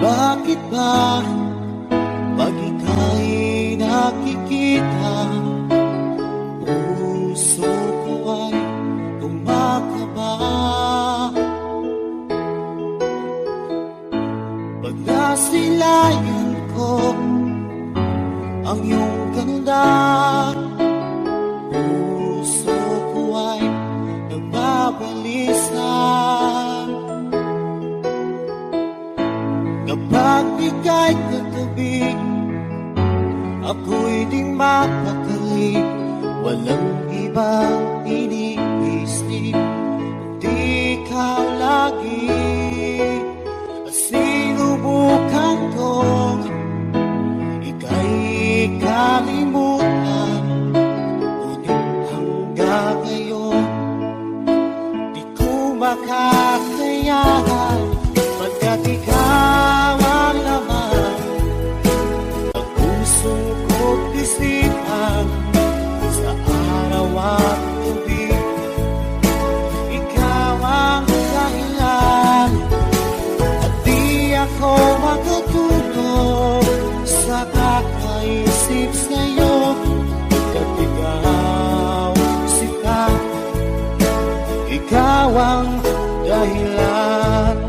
Bakit ba pag ika'y nakikita, puso ko ay kumakaba? Pag nasilayan ko ang iyong ganda, puso ko ay nagbabalisa. Kapag ika'y katabi, ako'y di mapakali. Walang ibang iniisip, kundi ikaw lagi. At sinubukan kong ika'y kalimutan, ngunit hanggang ngayon di ko makakayanan. Pagkat ikaw ang laman ng puso ko't isipan, sa araw at gabi ikaw ang dahilan. At di ako makatulog sa kakaisip sa'yo, pagkat ikaw sita, ikaw ang dahilan.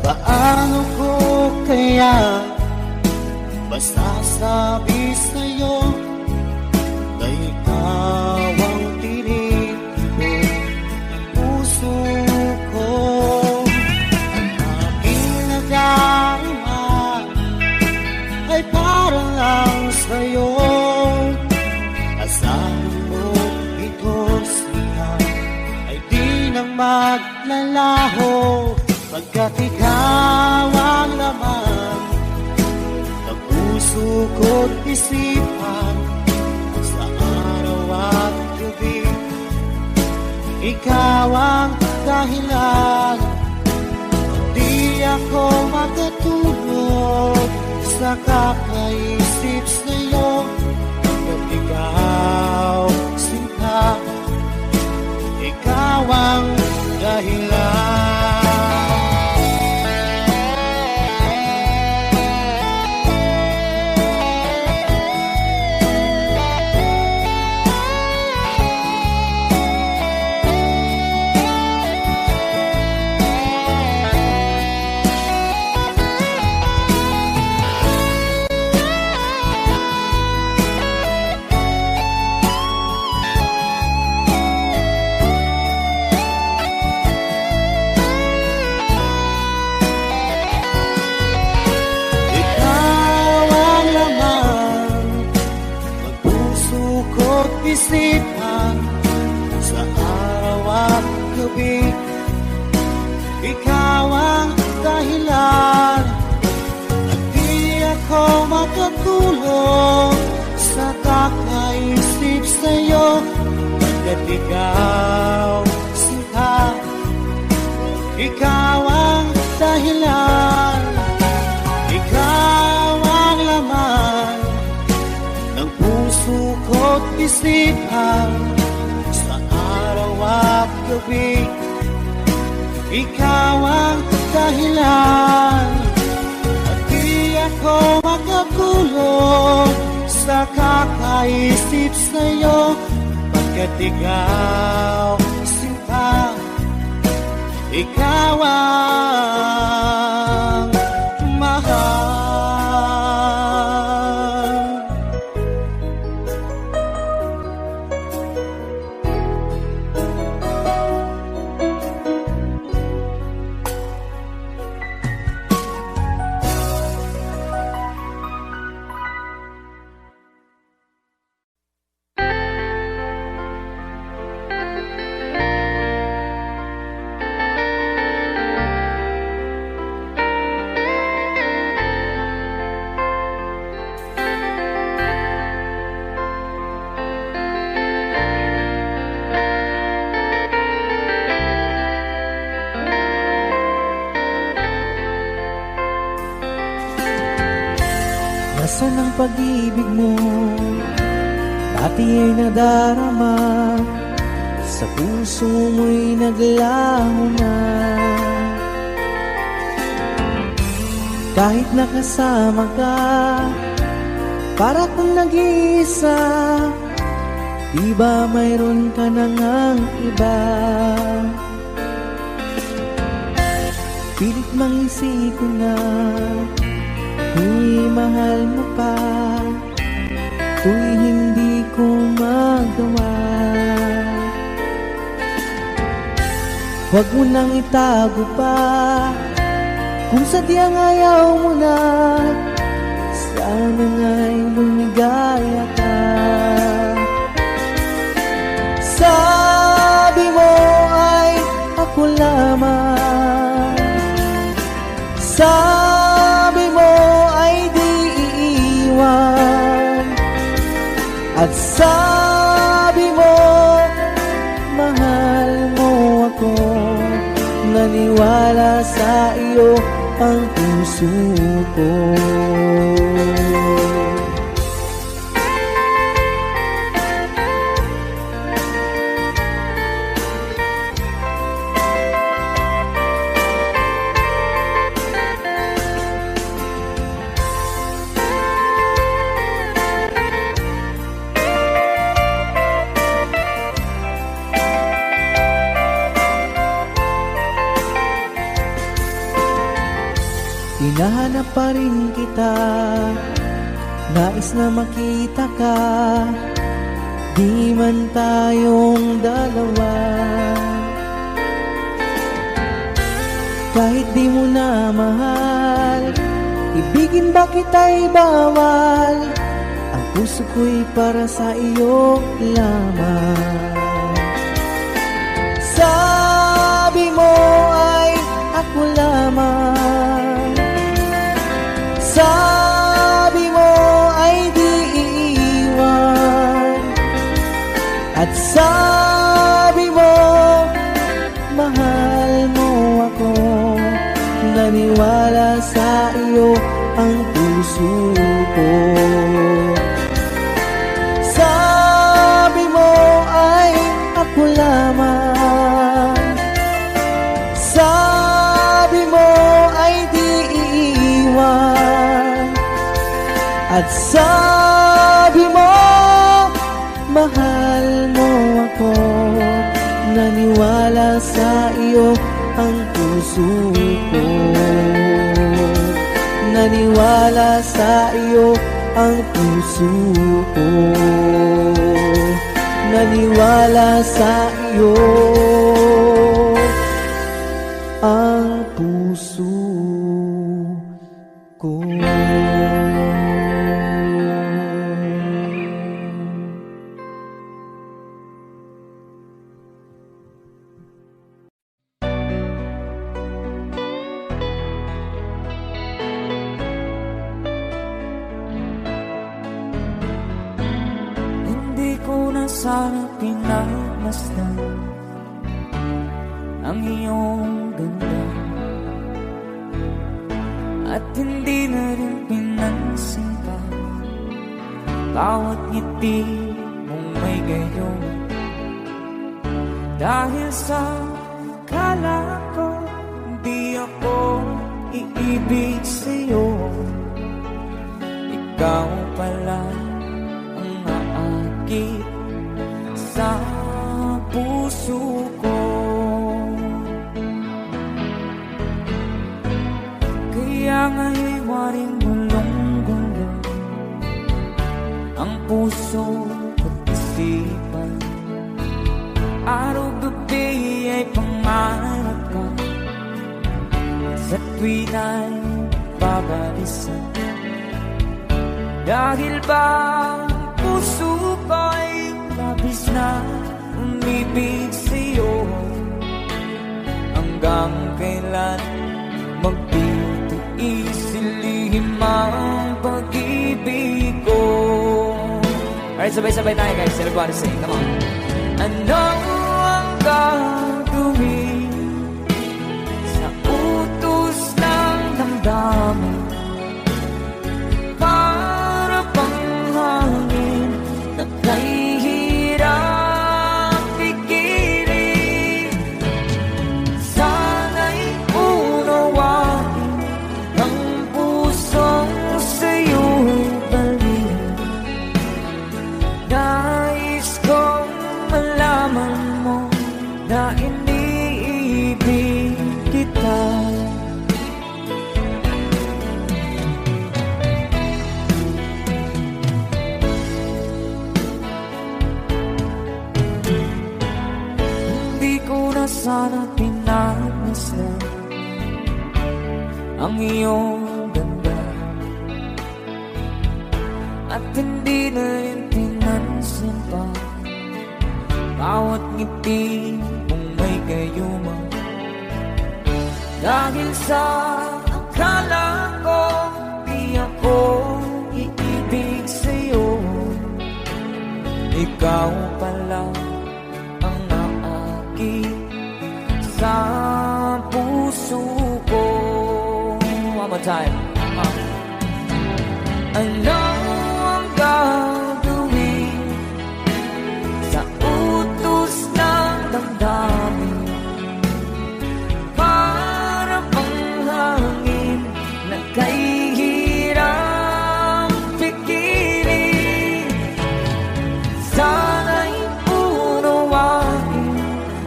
Paano ko kaya masasabi sa'yo na ikaw ang tinitibok ng puso ko? Ang aking nadarama ay para lang sa'yo. Asahan mo ito siya ay di na maglalaho, pagkat ikaw ang laman ng puso ko't isipan, sa araw at gabi ikaw ang dahilan. Di ako makatulog sa kakaisip sa'yo, pagkat ikaw sinta, ikaw ang dahilan. Isipan, sa araw at gabi ikaw ang dahilan. At di ako makatulog sa kakaisip sa'yo, pagkat ikaw sinta, ikaw ang dahilan. Ikaw ang laman ng puso ko't isipan, sa araw at gabi ikaw ang dahilan. At di ako makatulog sa kakaisip sa'yo, pagkat ikaw sinta, ikaw ang mahal. Asan ang pag-ibig mo? Dati ay nadarama, sa puso mo'y naglaho na. Kahit nakasama ka, para kang nag-iisa, di ba mayroon ka na ngang iba? Pilit mang isipin na tuwing mahal mo pa, tuwing hindi ko magawa. Huwag mo nang itago pa, kung sadyang ayaw mo na, sana nga'y lumigaya ka. Sabi mo ay ako lamang, sabi mo ay di iiwan, at sabi mo mahal mo ako. Naniwala sa iyo ang puso ko. Hinahanap pa rin kita, nais na makita ka, di man tayong dalawa. Kahit di mo na mahal, ibigin ba kita'y bawal, ang puso ko'y para sa iyo lamang. Sabi mo ay ako lamang, sabi mo ay di iiwan, at sabi mo mahal mo ako. Naniwala sa iyo ang puso ko. Sabi mo ay ako lamang, sabi mo ay di iiwan, at sabi mo mahal mo ako. Naniwala sa iyo ang puso ko. Naniwala sa iyo ang puso ko. Naniwala sa iyo ang puso ko. Hindi ko na sana pinagmasdan ang iyong ganda, at hindi na rin pinansin pa bawat ngiti mong may gayon. Dahil sa kala ko di ako iibig sa'yo, ikaw pala ang aakit sa puso ko. Kaya nga'y waring gulong-gulo ang puso at isipan. Araw-gabi ay pangarap ka, sa tuwin ay babalisan. Dahil ba puso ko'y labis na umibig sa'yo, hanggang kailan magtitiis ilihim ang pag-ibig ko. Alright, sabay-sabay tayo guys. Everybody sing, come on. Ano ang gagawin sa utos ng damdamin? ang iyong ganda, at hindi na rin pinansin pa bawat ngiti mong may gayuma. Dahil sa akala ko di ako iibig sa'yo, ikaw pala ang naakit sa puso ko. One more time. Ano ang gagawin sa utos ng damdamin? Para bang hangin na kahihirang pikirin. Sana'y unawain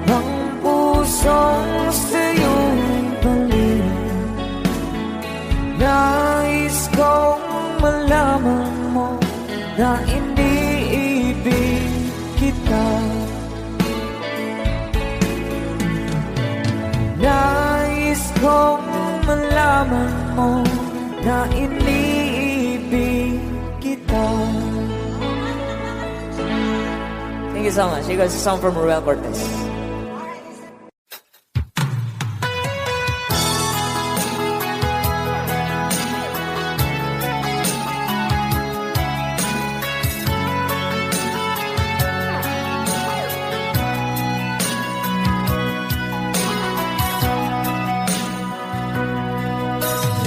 ang pusong sa'yo'y balik. Nais kong malaman mo na iniibig kita. Nais kong malaman mo na iniibig kita. Thank you so much. You guys, a song from Ruel Cortez.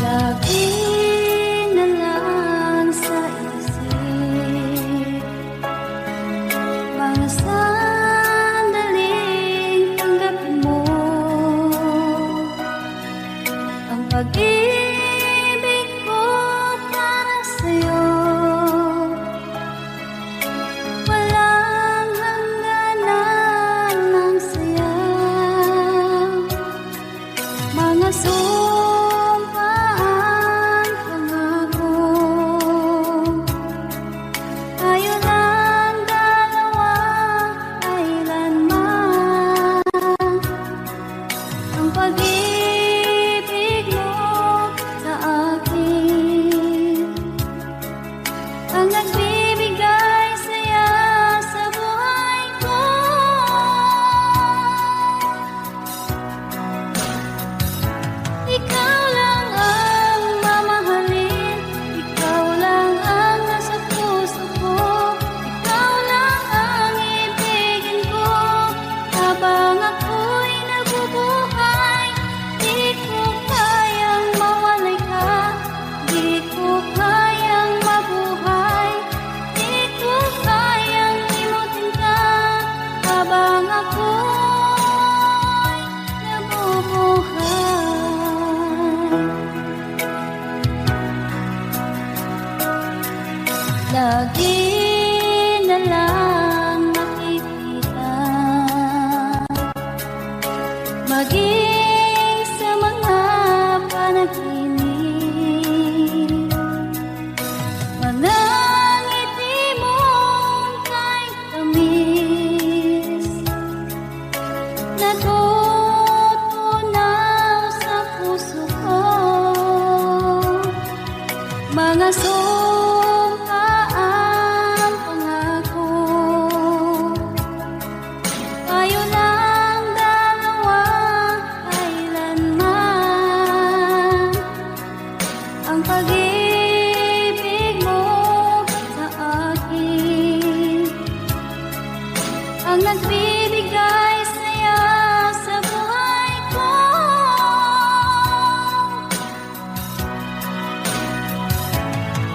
Lagi na lang sa isip mga sandaling tanggapin mo ang pag-ibig ko para sa'yo. Walang hangganan ng saya, mga sumpaan, pangako. Tayo lang dalawa, kailanman. Ang pag-ibig mo sa akin ang nagbibigay saya sa buhay ko. Ikaw lang ang mamahalin, ikaw lang ang nasa puso ko, ikaw lang ang ibigin ko habang ako'y nabubuhay. Di ko kayang mawalay ka, di ko kayang mabuhay, di ko kayang limutin ka habang ako'y nabubuhay. Lagi na lang makikita, maging sa mga panaginip, mga ngiti mong kahit tamis, natutunaw sa puso ko, mga sumpaan, pangako. Tayo lang dalawa, kailanman. Ang pag-ibig mo sa akin ang nagbibigay saya sa buhay ko.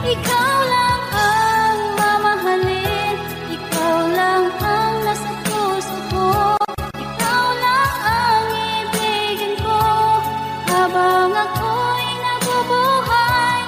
Ikaw lang ang mamahalin, ikaw lang ang nasa puso ko, ikaw lang ang ibigin ko habang ako'y nabubuhay.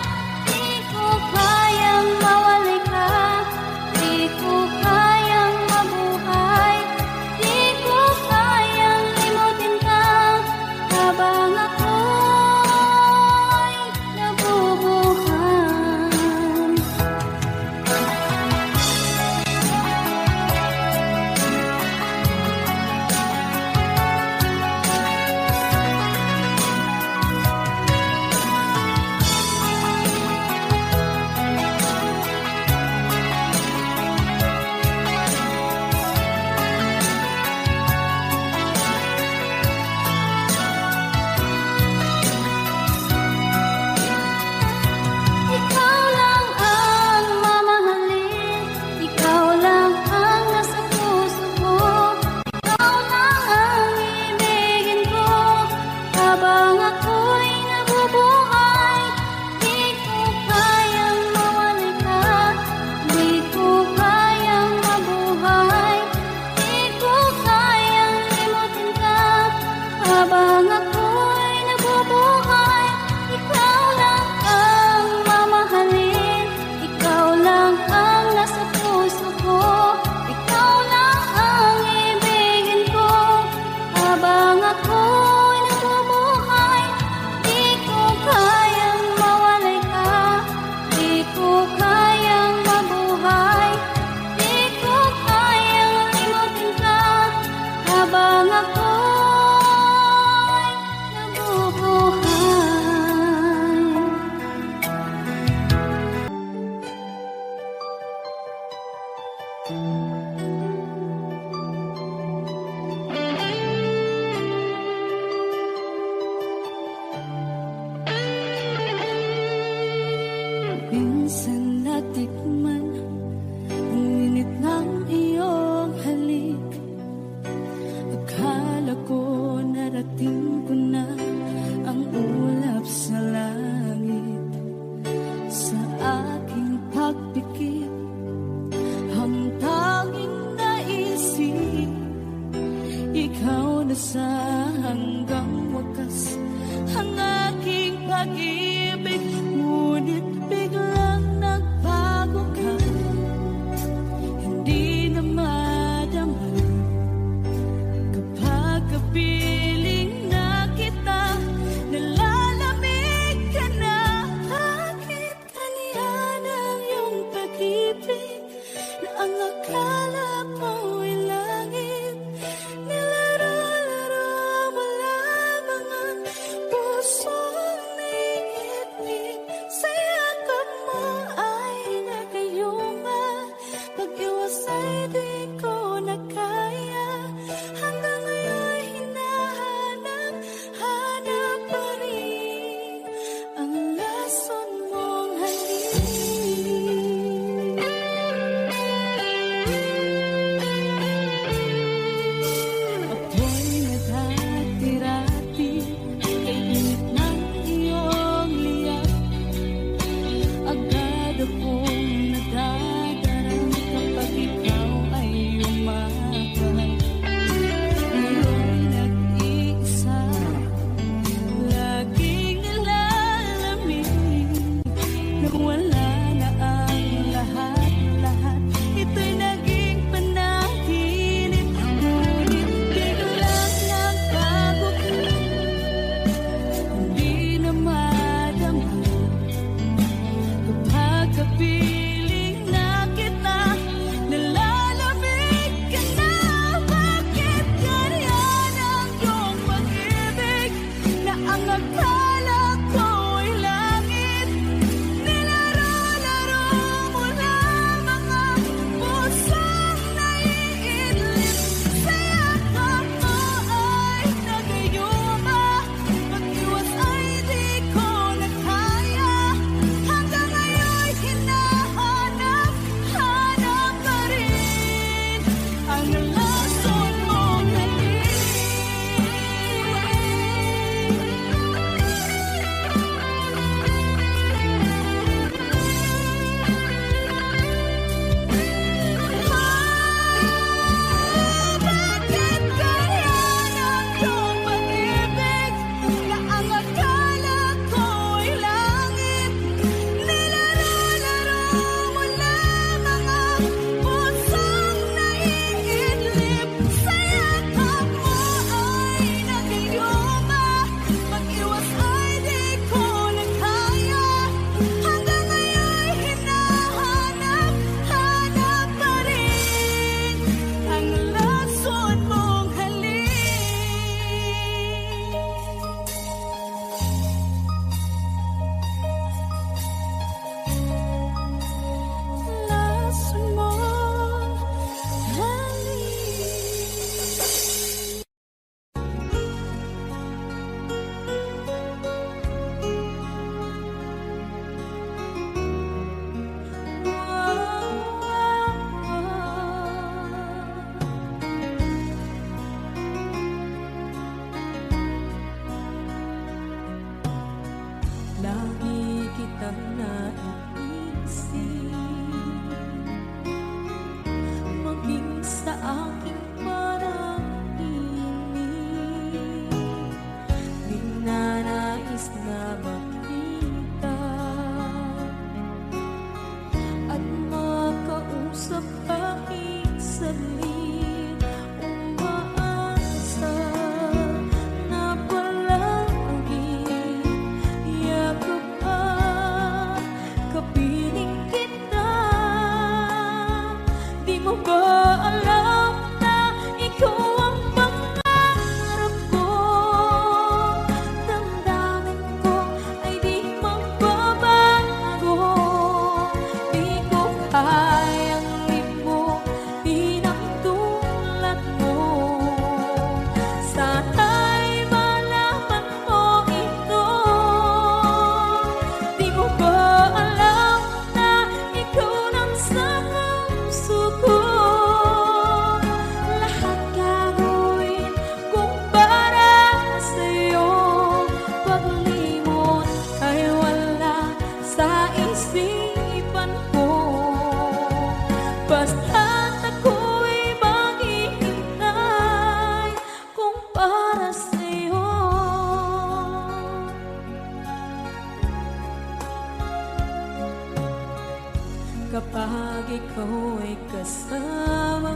kapag ikaw ay kasama.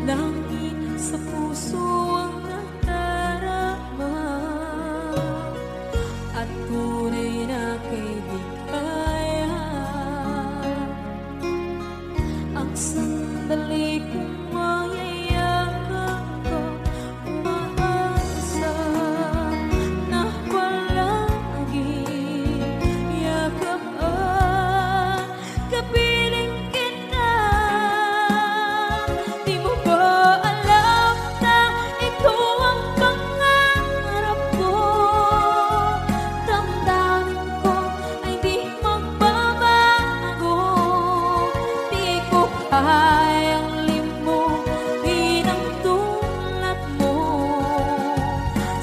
Langit sa puso ang nadarama, at tunay na kaibigan. Ang sandali kong mayayakap ko, umaasa na palagi yakap at kapiling kita. Di mo ba alam na ito ang pangarap ko? Damdamin ko ay di magbabago. Di ko kayang limutin ang tulad mo.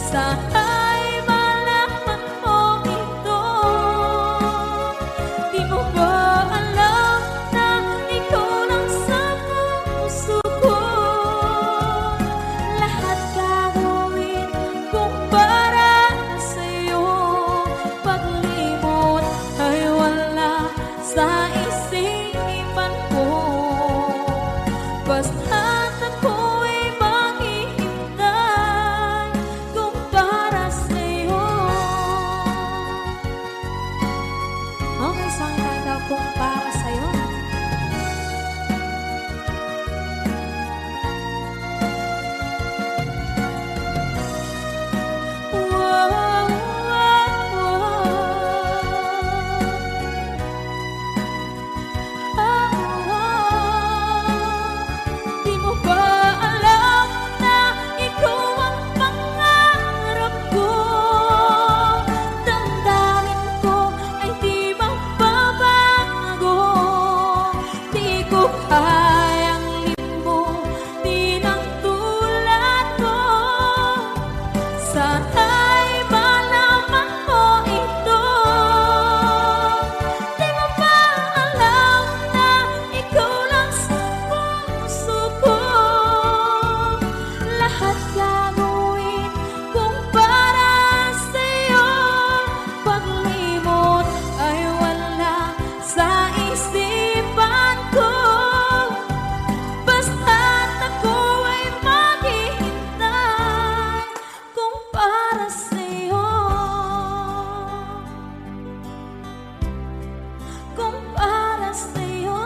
Sana'y malaman mo ito. Di mo ba alam na ikaw lang sa puso ko? Lahat gagawin kung para sa'yo. Paglimot ay wala sa isipan ko. Basta't ako'y maghihintay kung para sa'yo. Okay, isang kanta kung para sa'yo. Wow, wow, Di mo ba alam na ikaw ang pangarap ko? Damdamin ko ay di magbabago. Di ko kayang limutin ang tulad mo. Sana'y malaman mo ito. Di mo ba alam na ikaw lang sa puso ko? Lahat gagawin kung para sa'yo. Paglimot ay wala sa isipan ko. Basta't ako ay maghihintay kung para sa'yo. Kung para sa'yo.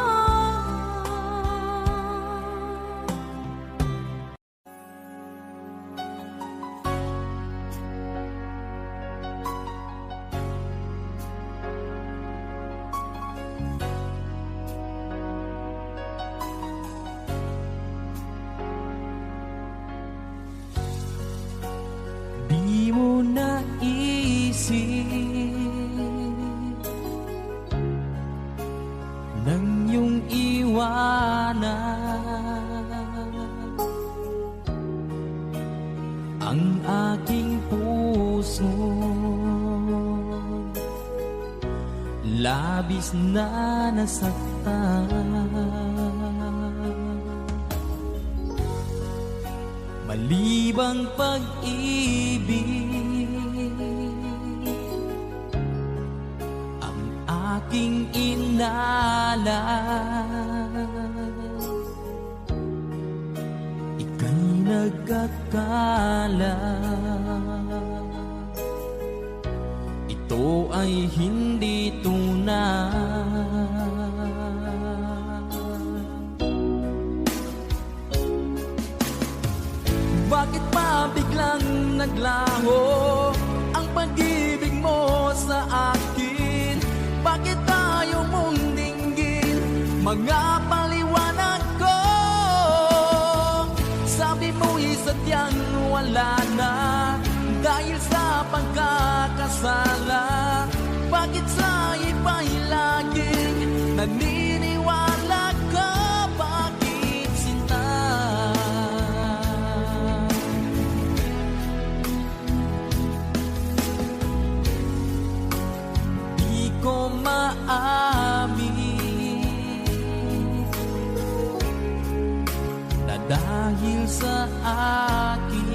Di mo naisip nang iyong iwanan ang aking puso. Labis na nasaktan. Malibang pag-ibig ang aking inalas. Ika'y nagkakala ito ay hindi tunay. Bakit ba biglang naglaho ang pag-ibig mo sa akin? Bakit tayo mong dinggin mga paliwanag ko? Sabi mo'y sadyang wala na dahil sa pagkakasala. Bakit sa iba'y laging naniniwala ka? Bakit sinta? Di ko maamin na dahil sa akin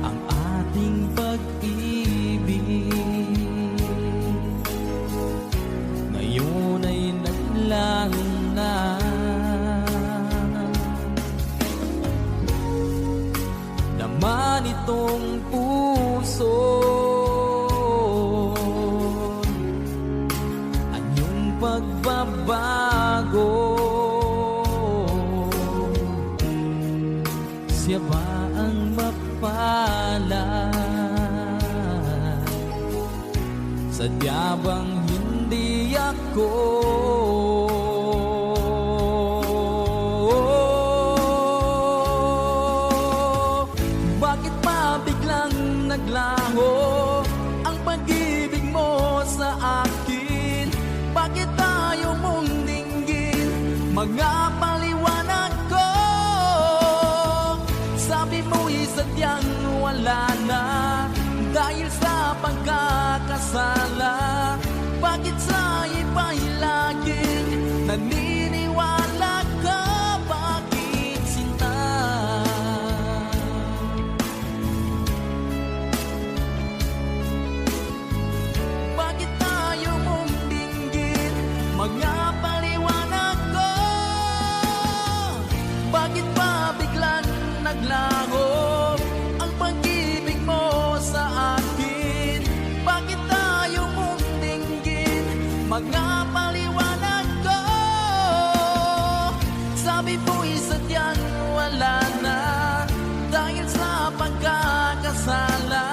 ang ating pag-ibig nitong puso. Anyong pagbabago, siya ba ang mapalad? Sadya bang hindi ako? Bakit pa biglang naglaho ang pag-ibig mo sa akin? Bakit tayo mong dinggin mga paliwanag ko? Sabi mo'y sadyang wala na dahil sa pagkakasala. Bakit sa iba'y laging naniniwala ka? Bakit sinta? Bakit tayo mong dinggin mga paliwanag ko? Bakit pa biglang naglaho ang pag-ibig mo sa akin? Bakit tayo mong dinggin mga paliwanag ko? Sabi mo'y sadyang wala na dahil sa pagkakasala.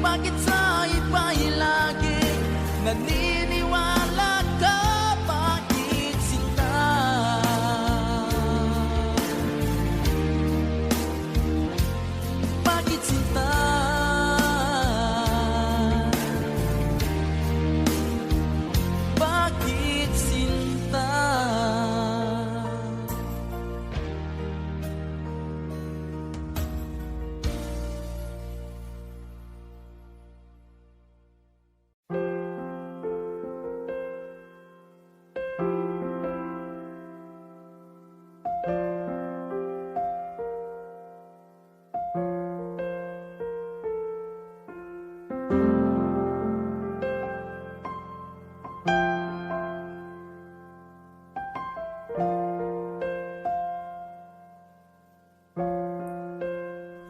Bakit sa iba'y laging naniniwala ka? Bakit sinta? Bakit sinta? Bakit sinta?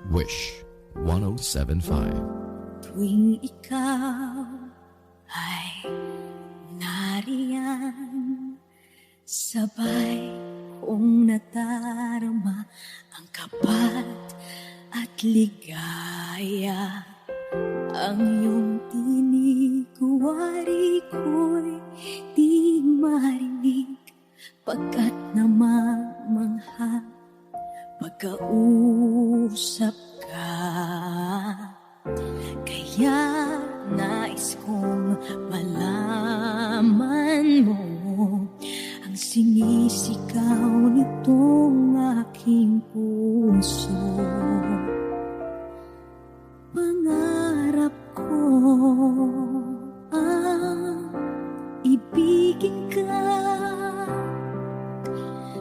Wish 1075. Tuwing ikaw ay nariyan, sabay kong nadarama ang kapat at ligaya. Ang iyong tinig, wari ko'y di marinig, pagkat namamangha pagkausap ka. Kaya nais kong malaman mo ang sinisigaw nitong aking puso. Pangarap ko ang ibigin ka,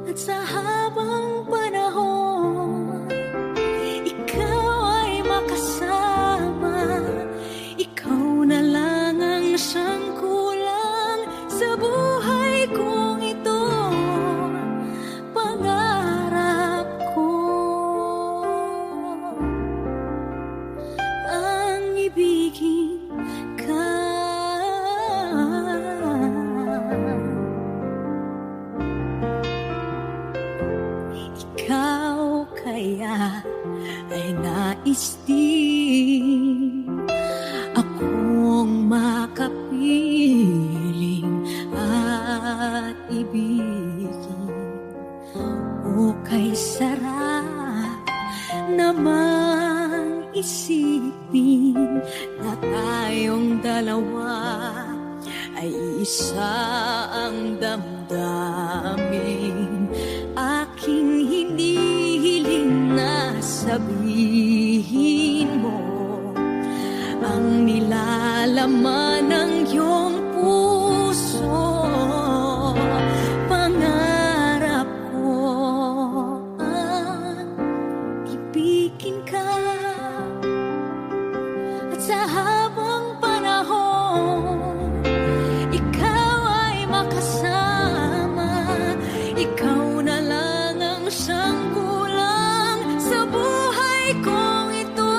at sa habang panahon ikaw ay makasama. Ikaw na lang ang siyang kulang sa buhay kong ito. Pangarap ko ang ibigin ka. Ikaw kaya ay nais din akong makapiling at ibigin. O kay sarap namang isipin na tayong dalawa ay isa ang damdamin. Aking hinihiling na sabihin mo ang nilalaman ng iyong puso. Pangarap ko ang ibigin ka, at sa habang panahon ikaw ay makasama. Ikaw na lang ang siyang kulang sa buhay kong ito.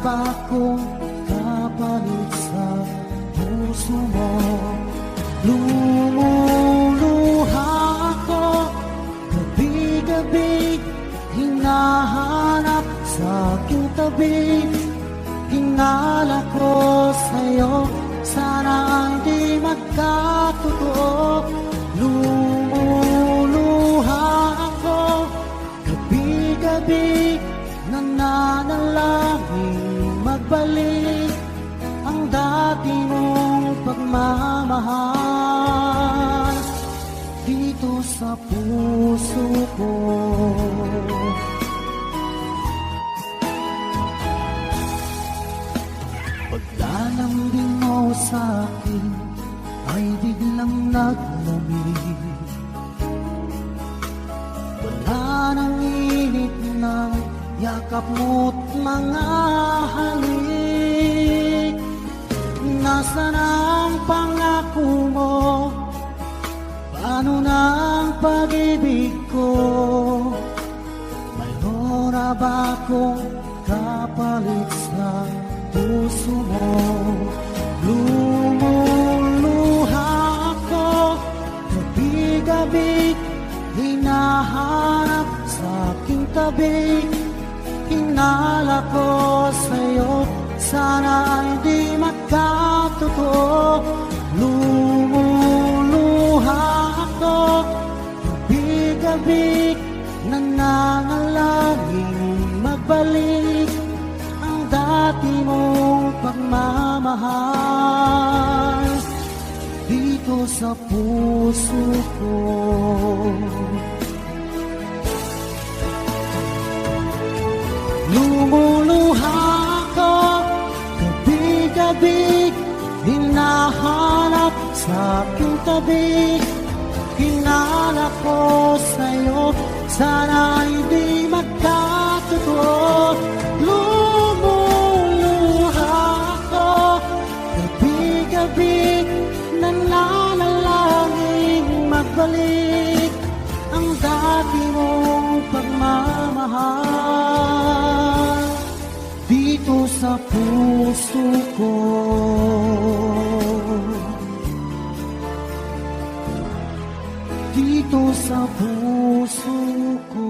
ba kung kapalit sa puso mo? Lumuluha ako, gabi-gabi, hinahanap sa aking tabi. Hinala ko sa'yo, sana hindi magkatotoo. Lumuluha ako, gabi-gabi, nananalangin magbalik ang dati mong pagmamahal dito sa puso ko. Paglalambing mo sa'kin ay biglang naglamig. Wala nang init ng yakap mo't mga halik. Nasaan ang pangako mo? Paano na ang pag-ibig ko? Mayroon na ba akong kapalit sa puso mo? Lumuluha ako, gabi-gabi, hinahanap sa aking tabi. Hinala ko sa'yo, sana hindi magkatotoo. Lumuluha ako, gabi-gabi, nananalangin magbalik ang dati mong pagmamahal dito sa puso ko. Lumuluha ako, gabi-gabi, hinahanap sa aking tabi. Hinala ko sa'yo, sana hindi magkatotoo. Lumuluha ako, gabi-gabi, nananalangin magbalik ang dati mong pagmamahal dito sa puso ko. Dito sa puso ko.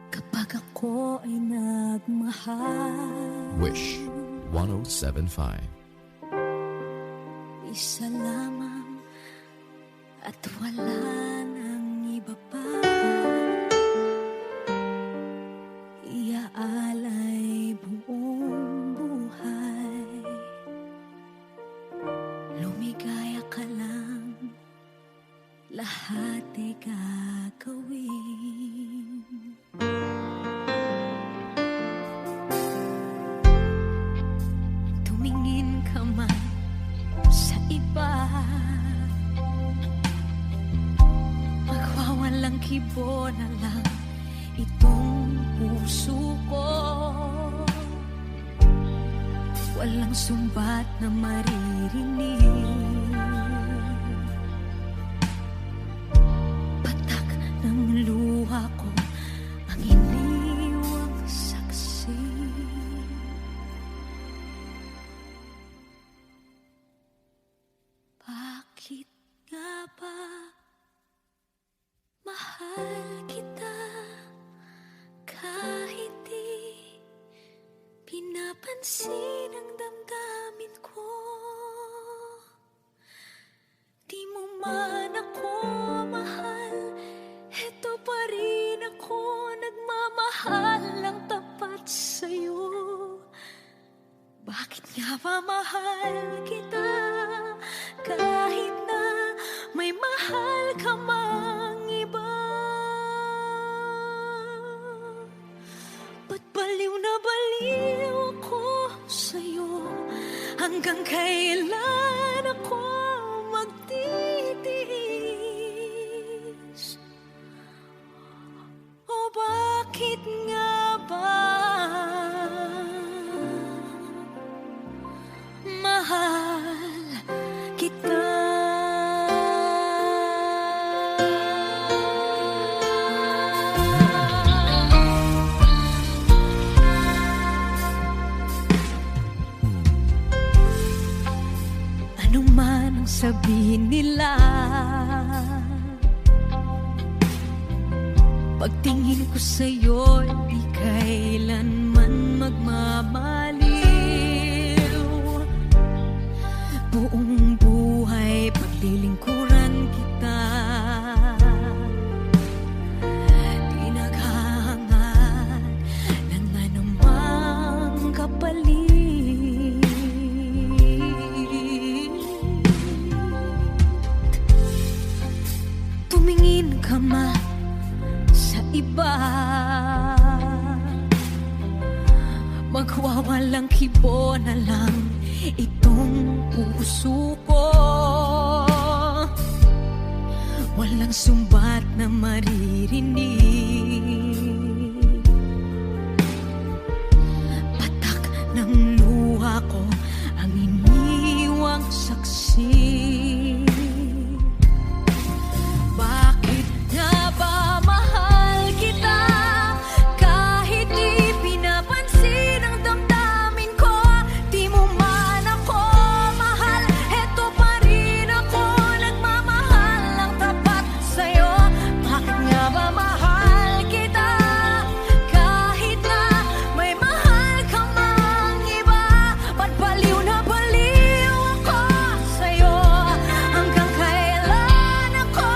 Kapag ako ay nagmahal, Wish 1075. isa lamang at wala nang iba pa. Iaalay buong buhay, lumigaya ka lang, lahat ay gagawin. Tumingin ka man sa iba, magwawalang kibo na lang itong puso ko. Walang sumbat na maririnig, patak ng luha ko ang iniwang saksi. Bakit nga ba mahal kita kahit di pinapansin ang damdamin ko? Di mo man ako mahal, eto pa rin ako nagmamahal lang tapat sa'yo. Bakit nga ba mahal kita kahit na may mahal ka mang iba? Ba't baliw na baliw ako sa'yo? Hanggang kailan ako magtitiis? O bakit bakit nga ba mahal kita? Ano man ang sabihin nila, pagtingin ko sa'yo, di kailanman magmamaliw. Buong buhay paglilingkuran kita, di naghahangad ng anumang kapalit. Tumingin ka man sa iba, magwawalang kibo na lang itong puso ko. Walang sumbat na maririnig, patak ng luha ko ang iniwang saksi. Bakit nga ba mahal kita? Kahit di pinapansin ang damdamin ko, di mo man ako mahal, eto pa rin ako nagmamahal ng tapat sa'yo. Bakit nga ba mahal kita? Kahit na may mahal ka mang iba, ba't baliw na baliw ako sa'yo? Hanggang kailan ako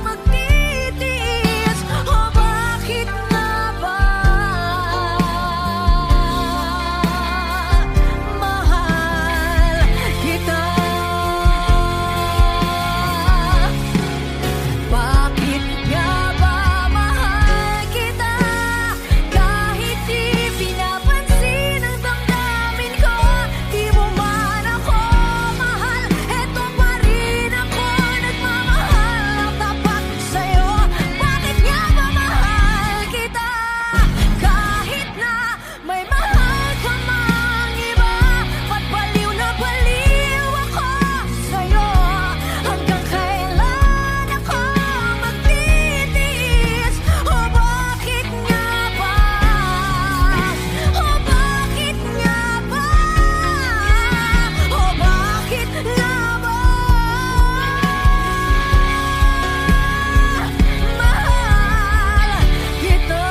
magtitiis? O bakit nga ba mahal kita? Bakit nga ba mahal kita? Kahit di pinapansin ang damdamin ko, di mo man ako mahal, eto pa rin ako nagmamahal ng tapat sa'yo. Bakit nga ba mahal kita? Kahit na may mahal ka mang iba, ba't baliw na baliw ako sa'yo? Hanggang kailan ako magtitiis? O bakit nga ba? O bakit nga ba? O bakit nga ba? Mahal kita.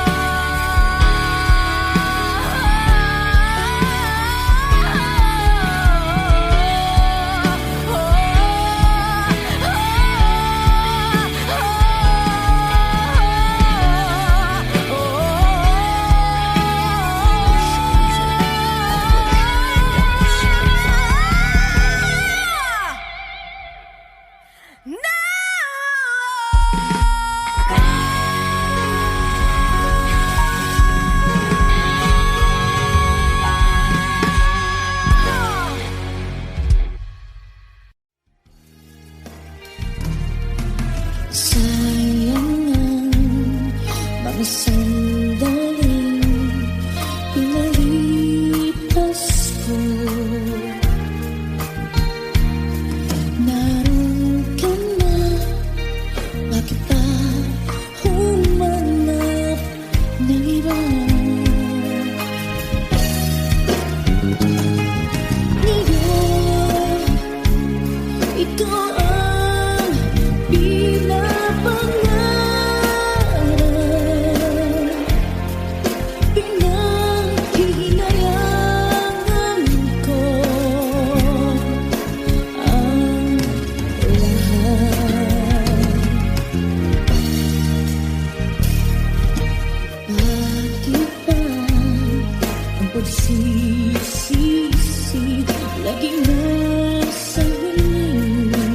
Sayang ang mga sandaling pinalipas ko. Naroon ka na, bakit pa humanap ng iba? Ngayon, ikaw ang pinapangarap, pinanghihinayangan ko ang lahat. Bakit ba ang pagsisisi laging nasa huli?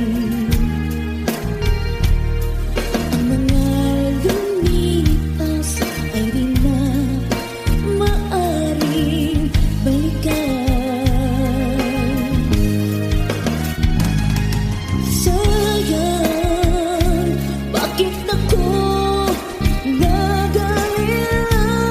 Ang mga lumipas ay di na maaring balikan. Sayang, bakit ako nag-alala?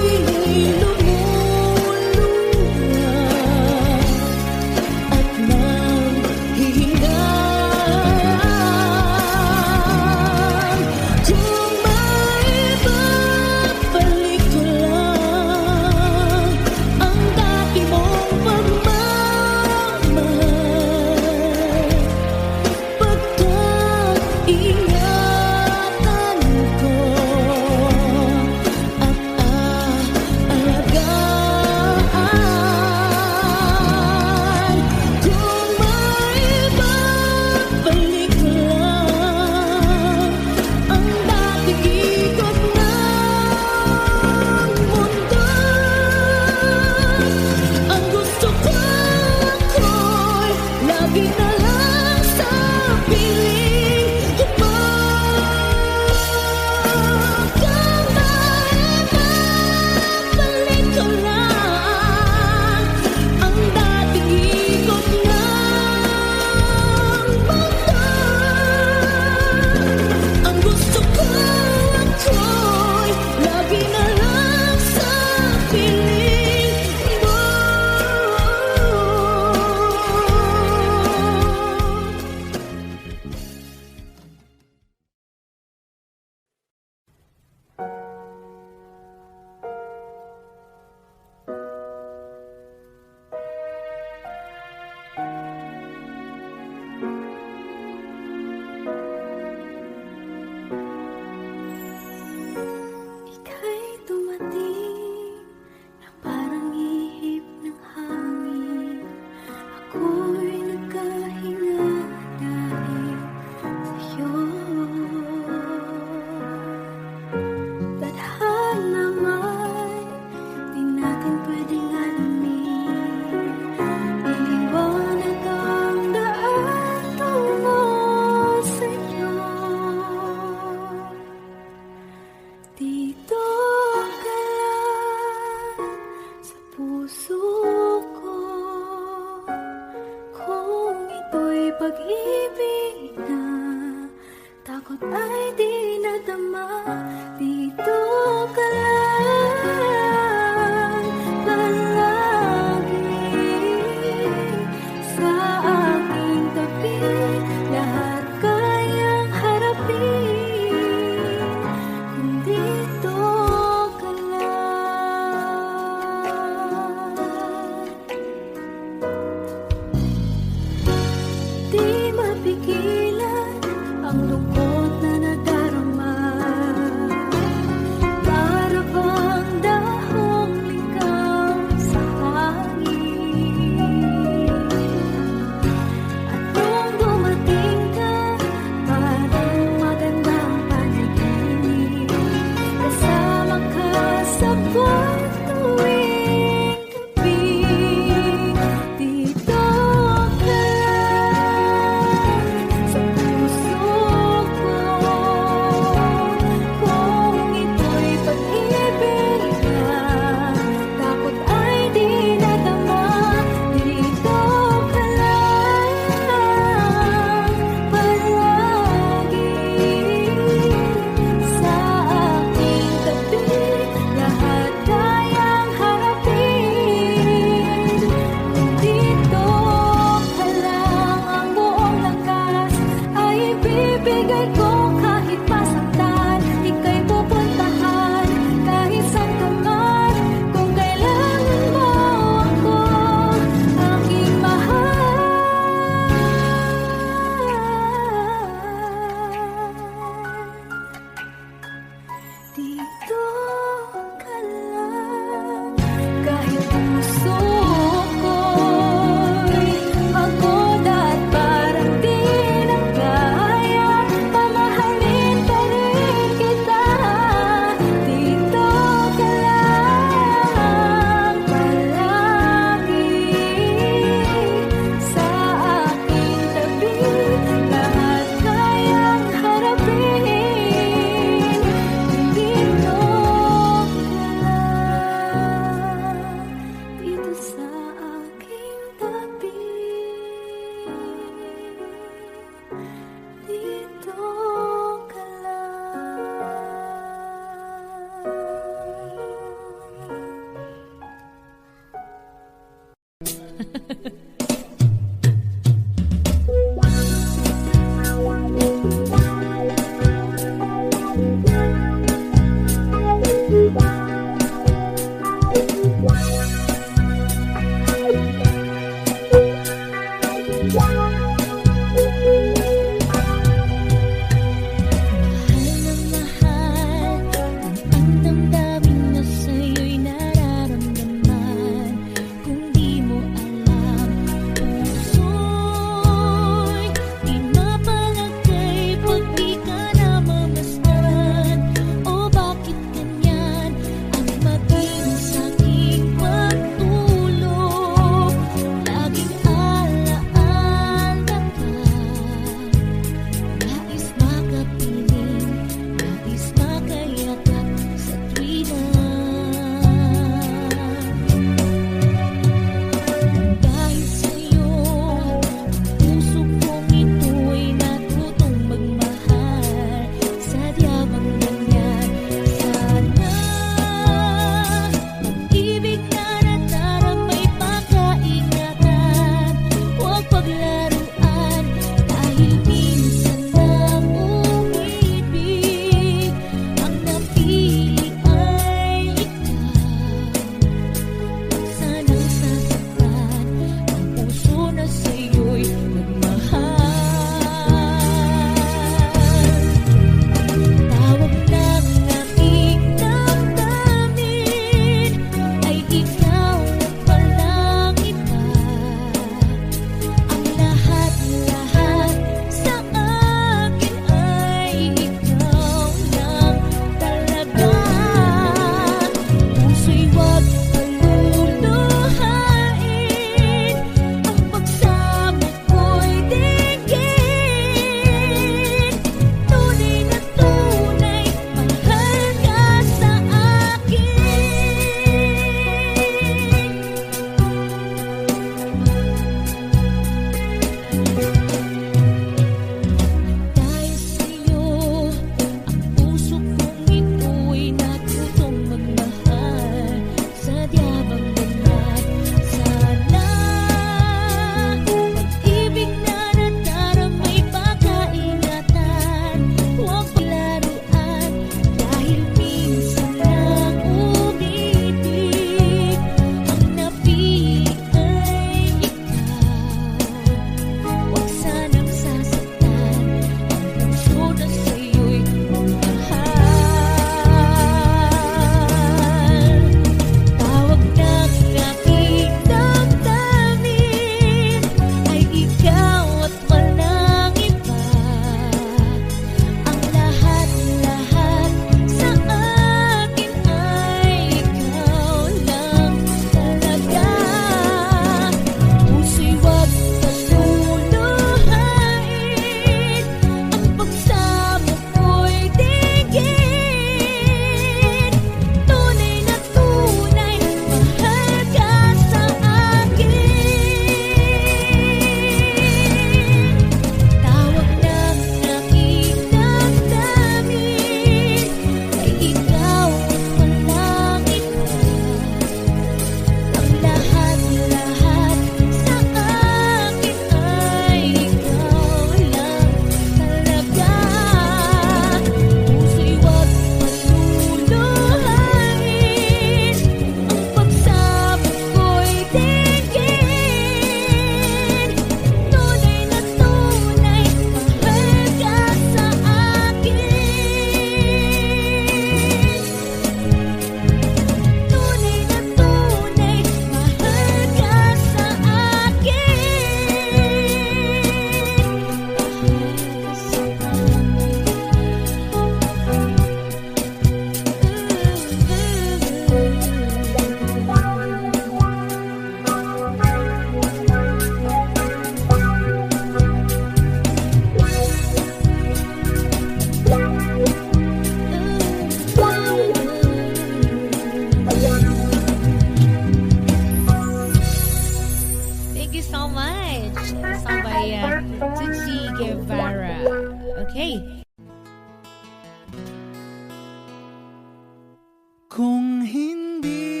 Kung hindi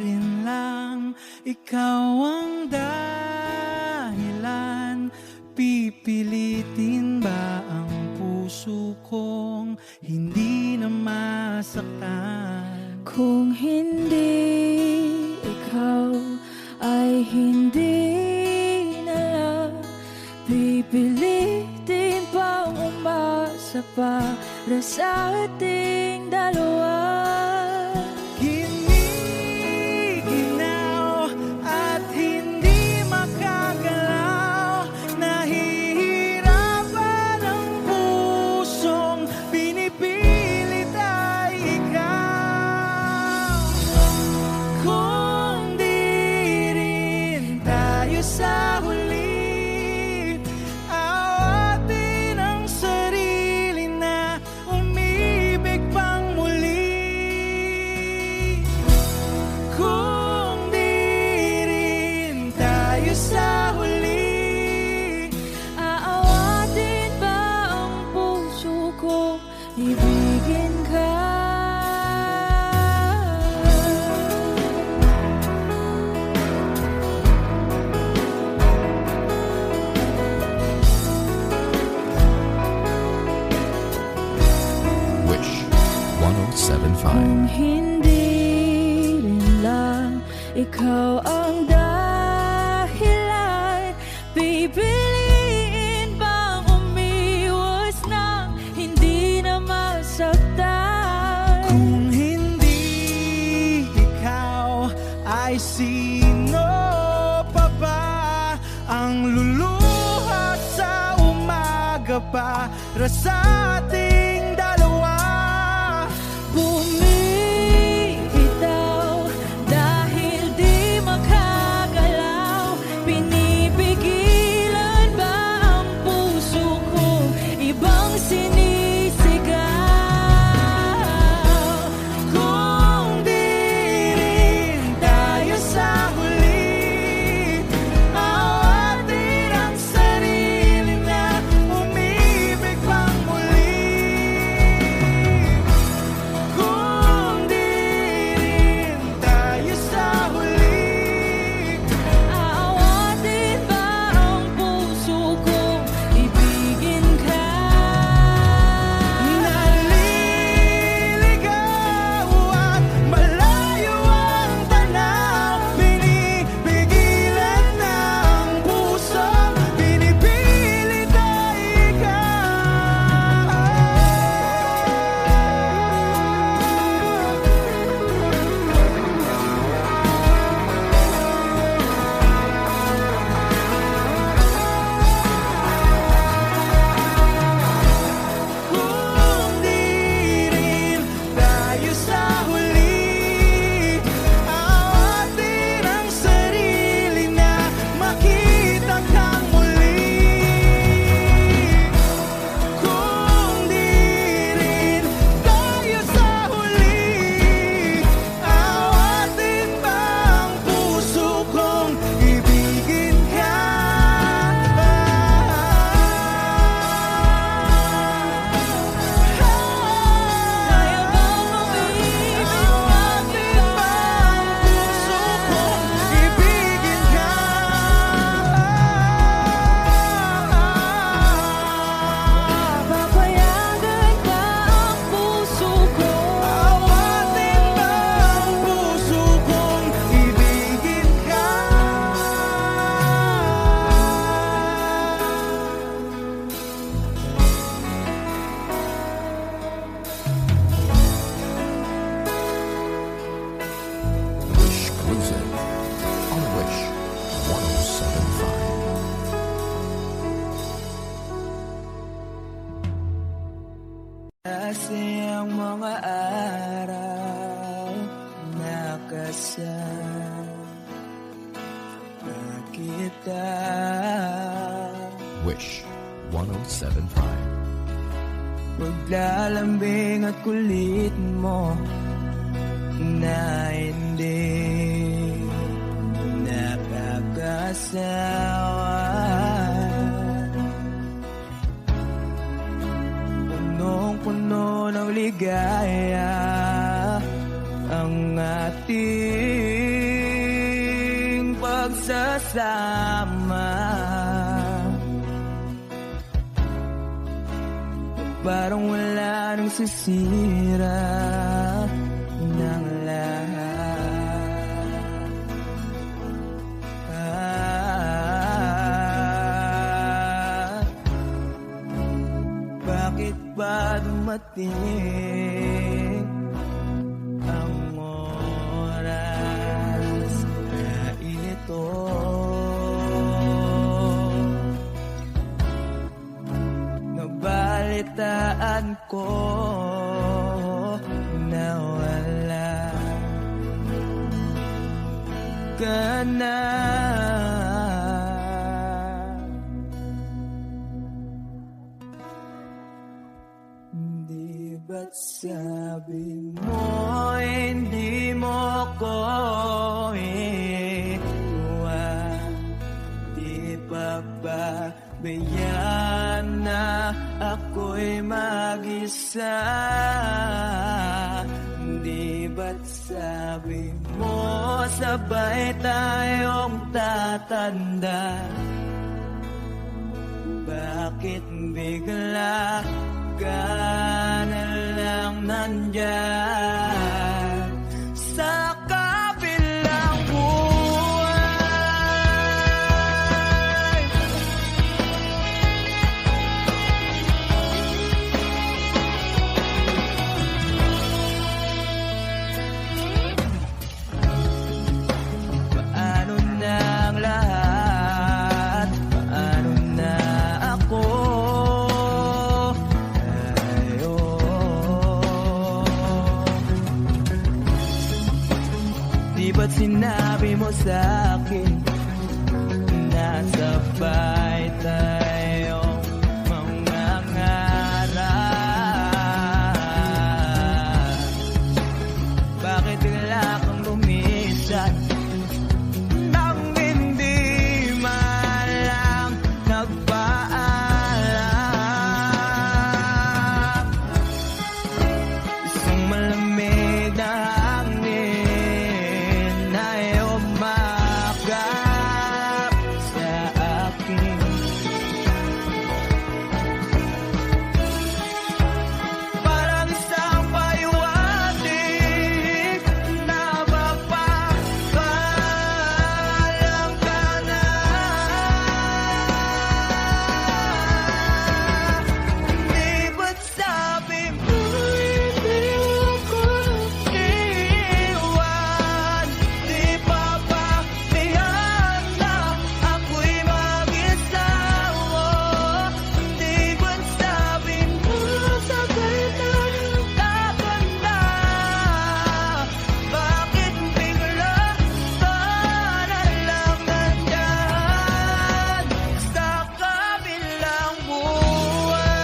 rin lang ikaw ang hindi na masaktan. Kung hindi ikaw ay hindi na lang pipilitin pang umasa para sa ating dalawa. Giniginaw at hindi makagalaw, nahihirapan ang pusong pinipilit ay ikaw. Kung di rin tayo sa huli, awatin ang sarili na umibig pang muli. Kung di rin tayo sa huli, Aawatin ba ang puso ko, ibigin ka? Wish 1075. Kung hindi rin lang ikaw ang dahilan, pipiliin bang umiwas na hindi na masaktan? kung hindi ikaw ay sino pa ba ang luluha sa umaga para sa ating dalawa? Bumibitaw dahil di makagalaw, pinipigilan ba ang puso ko, ibang sinisigaw? Kung di rin tayo sa huli, awatin ang sarili na umibig pang muli. Kung di rin tayo sa huli, Aawatin ba ang puso ko, ibigin ka? naliligaw at malayo ang tanaw, pinipigilan ng puso, pinipilit ay ikaw. Kung di rin tayo sa huli, awatin ang sarili na makita kang muli. Kung di rin tayo sa huli, awatin ba ang puso kong ibigin ka? Kaya bang umibig Awatin ba ang puso kong ibigin ka? Papayagan ba ang puso ko? Awatin ba ang puso kong ibigin ka? Wish Exclusive on Wish 1075. Kasi ang mga araw nakasama kita. Wish 1075. Paglalambing at kulit mo na hindi nakakasawa. Punong-puno ng ligaya ang ating pagsasama. Parang wala nang magsisira ng lahat. Bakit ba dumating ang oras na ito? Nabalitaan ko na wala ka na. Di ba't sabi mo hindi mo ko iwan? Di pa ba bayaan na ako'y mag-isa? Di ba't sabi mo sabay tayong tatanda? Bakit bigla ka na lang nandyan sa kabilang buhay? Paano na ang lahat? Paano na ako? Di ba't sinabi mo sa'kin na sabay tayong mangangarap? Bakit bigla kang lumisan nang hindi man lang nagpaalam? Isang malamig na hangin ay umakyat sa akin. Parang isang paiwatig na magpapaalam ka na. Di ba't sabi mo hindi ako iwan? Di pa ba bayaan na ako'y mag-isa? Di ba't sabi mo sabay tayong tatanda? Bakit bigla ka na lang nandyan sa kabilang buhay?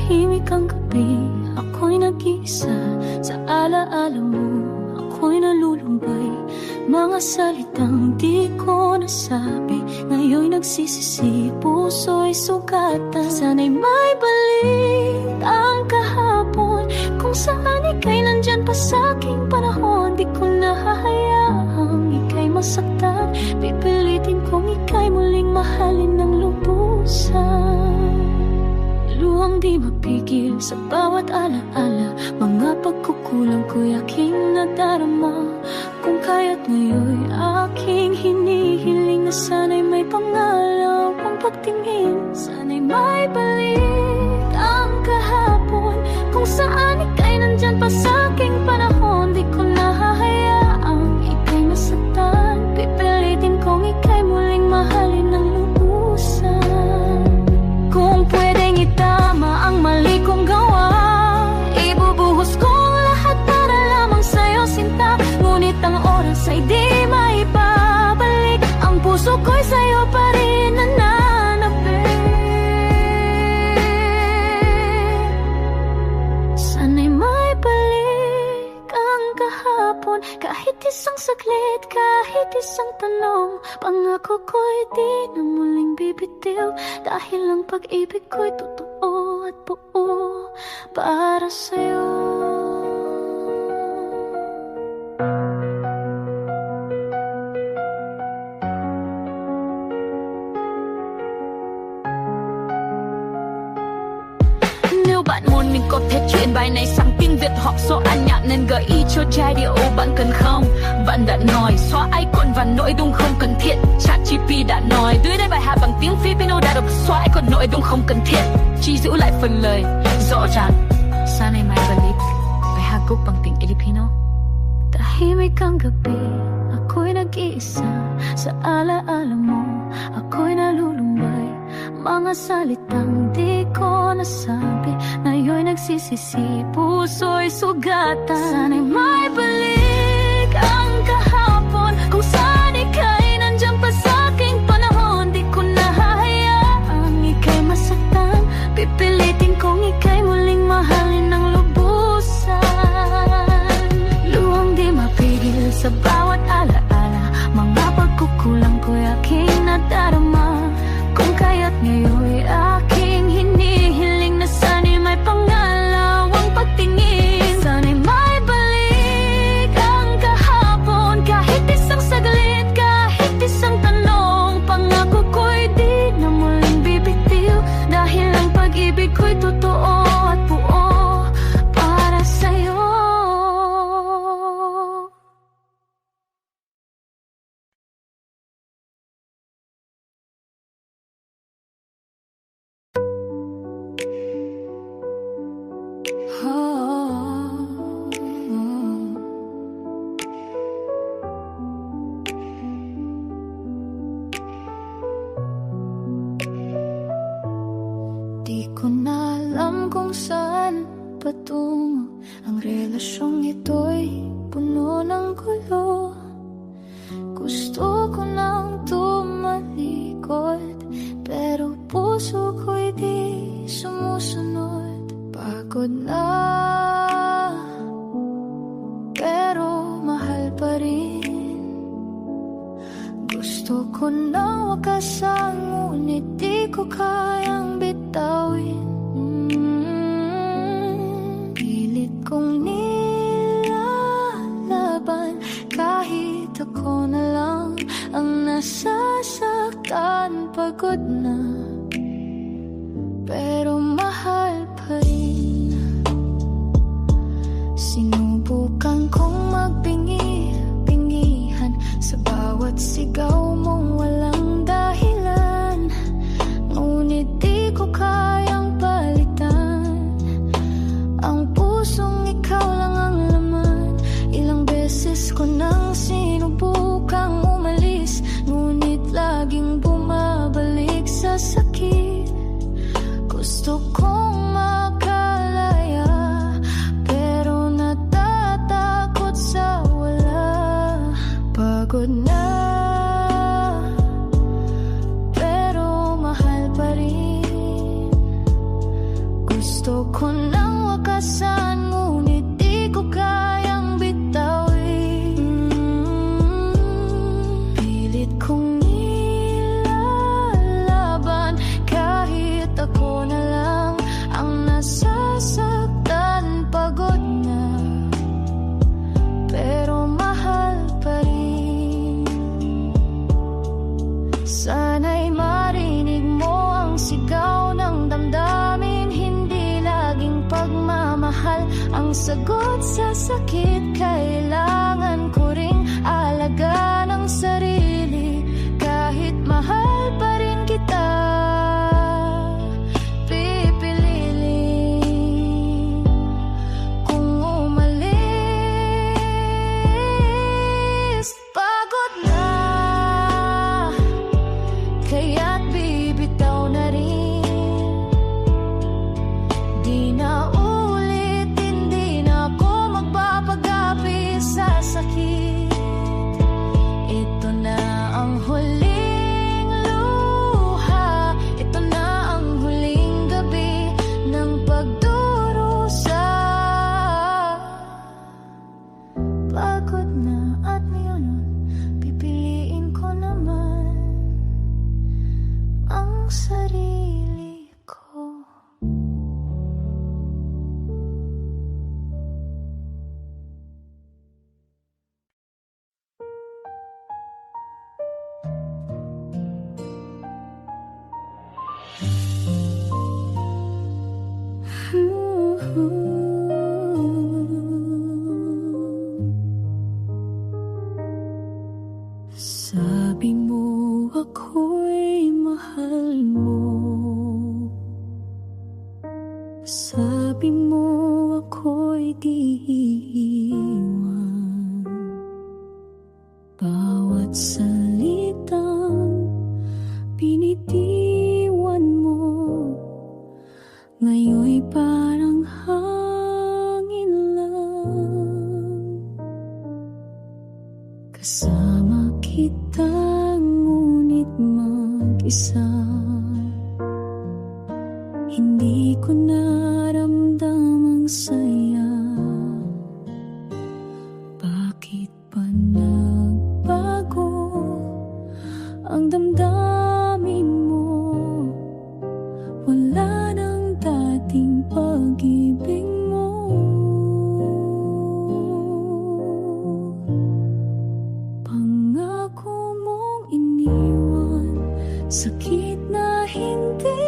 Tahimik ang gabi, ako'y nag-iisa. Sa alaala mo, ako'y nalulumbay. Mga salitang di ko nasabi, ngayon'y nagsisisi, puso'y sugatan. Sana'y may balik ang kahapon, kung saan ika'y nandyan pa sa'king panahon. Di ko nahahayaang ika'y masaktan, pipilitin kong ika'y muling mahalin ng lubusan. Luhang di mapigil sa bawat alaala, mga pagkukulang ko'y aking nadarama. Kung kaya't ngayon'y aking hinihiling na sana'y may pangalawang pagtingin. Sana'y may balik ang kahapon, kung saan ika'y nandyan pa sa'king panahon. Di ko nahahayaang ika'y masaktan, pipilitin kong ko'y sa'yo pa rin nananapin. Sana'y may balik ang kahapon, kahit isang saglit, kahit isang tanong. Pangako ko'y di na muling bibitiw, dahil ang pag-ibig ko'y totoo at buo para sa'yo. Bạn muốn mình có thể chuyển bài này sang tiếng Việt hoặc số anh nhạc nên gợi ý cho giai điệu bạn cần không? Bạn đã nói xóa icon và nội dung không cần thiết. ChatGPT đã nói dưới đây bài hát bằng tiếng Filipino đã được xóa icon nội dung không cần thiết, chỉ giữ lại phần lời rõ ràng. Sana'y may balik bài hát gốc bằng tiếng Filipino. Tahimik ang gabi, ako'y nag-iisa. Sa alaala mo, ako'y nalulumbay. Mga salitang di ko nasabi, ngayon'y nagsisisi, puso'y sugatan. Sana'y may balik ang kahapon, kung saan ika'y nandyan pa sa aking panahon. Di ko nahahayaang ika'y masaktan, pipilitin kong ika'y muling mahalin ng lubusan. Luwang di mapigil sa bawat alaala, mga pagkukulang ko'y aking nadarama. Kung kaya't ngayon'y aking hinihiling na sana'y may pangalawang pagtingin. Sana'y may balik ang kahapon, kahit isang saglit, kahit isang tanong. Pangako ko'y di na muling bibitiw, dahil ang pag-ibig ko'y totoo at buo para sa'yo. Di ko na alam kung saan patungo, ang relasyong ito'y puno ng gulo. Gusto ko nang tumalikod, pero puso ko'y di sumusunod. Pagod na, pero mahal pa rin. Gusto ko na wakasan, ngunit di ko kayang bitawin. Pilit kong nilalaban, kahit ako na lang ang nasasaktan. Pagod na, pero mahal pa rin. Sinubukan kong magbingi-bingihan sa bawat sigaw mong walang dahilan, ngunit di ko kayang palitan ang pusong ikaw lang ang laman. Ilang beses ko nang sinubukang umalis, ngunit laging bumabalik sa sakit. Gusto kong makalaya, pero natatakot sa wala. Pagod na, pero mahal pa rin. Gusto ko nang wakasan, ngunit di ko kayang bitawin. Pilit kong nilalaban, kahit ako na lang ang nasasaktan. Pagod na, pero mahal pa rin. Sana'y marinig mo ang sigaw ng damdamin, hindi laging pagmamahal ang sagot sa sakit. Kailangan ko ring alaga ng sarili, kahit mahal pa rin kita. Pipiliin kung umalis. Pagod na, kaya't bibitaw na rin. Di na ulit, hindi na ako magpapagapi sa sarili ko. Sabi mo ako'y mahal mo. Sabi mo ako'y di iiwan. Bawat salitang binitiwan mo ngayon'y parang hangin lang. Kasama kita ngunit mag-isa, hindi ko naramdamang saya. Bakit ba nagbago ang damdamin mo? Wala nang dating pag-ibig mo. Pangako mong iniwan, sakit na hindi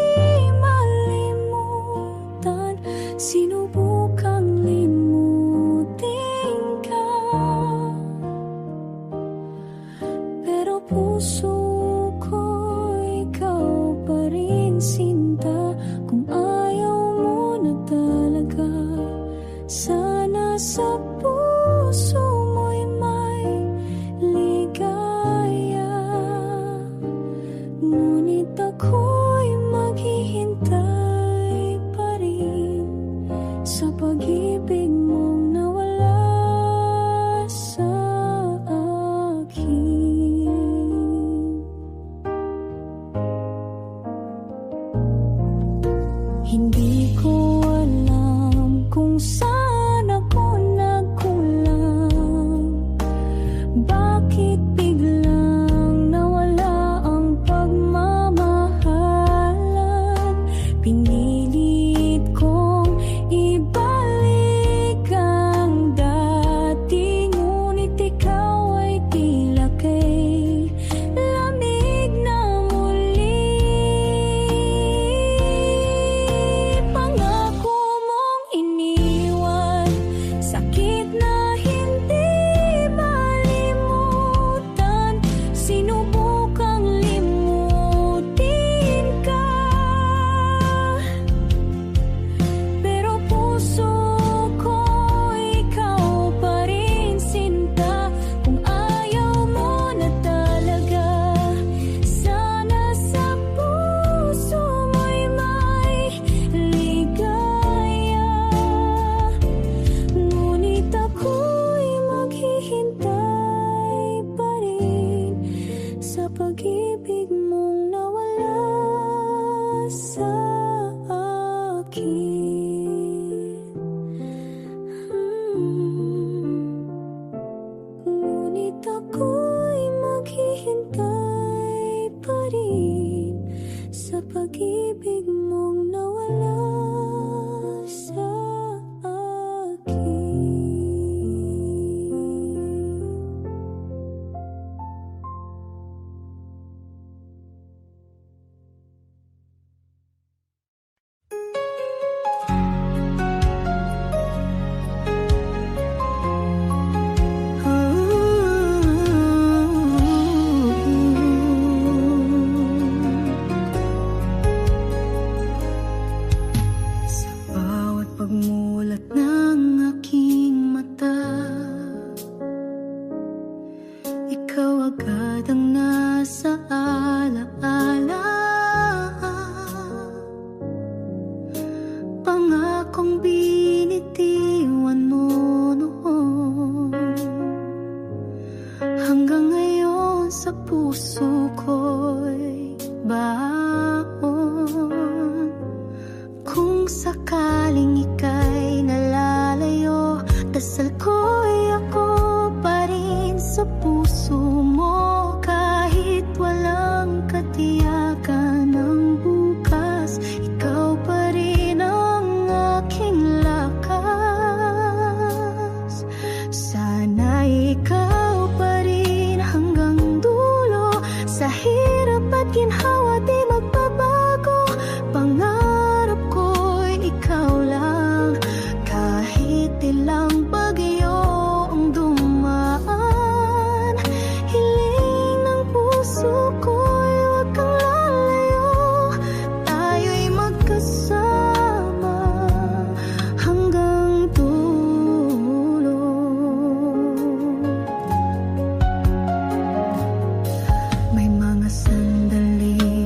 malimutan. Sinubukang limutin ka, pero puso ko ikaw pa rin sinta. Kung ayaw mo na talaga, sana sa puso mo'y may ligaya. Ngunit ako'y maghihintay pa rin sa pag-ibig mong nawala sa akin. Hindi ko alam kung saan ako nagkulang. Bakit biglang nawala ang pagmamahalan? Pinilit kong ibalik ang dati, ngunit ikaw ay tila kay lamig na muli. Pangako mong iniwan, sakit na hindi malimutan. Sinubukang limutin ka, pero puso ko ikaw pa rin sinta. Kung ayaw mo na talaga, sana sa puso mo'y may ligaya. Ngunit ako'y maghihintay pa rin sa pag-ibig mong nawala sa akin. Ngunit ako'y maghihintay pa rin sa pag-ibig mong nawala sa akin. Sa bawat pagmulat ng aking mata, ikaw agad ang nasa alaala. Pangakong binitiwan mo noon, hanggang ngayon sa puso ko'y baon. Kung sakaling ika'y nalalayo, dasal ko'y ako pa rin sa puso mo. Kahit walang katiyakan ng ginhawa di magbabago. Pangarap ko'y ikaw lang, kahit ilang bagyo ang dumaan. Hiling ng puso ko'y huwag kang lalayo, tayo'y magkasama hanggang dulo. May mga sandali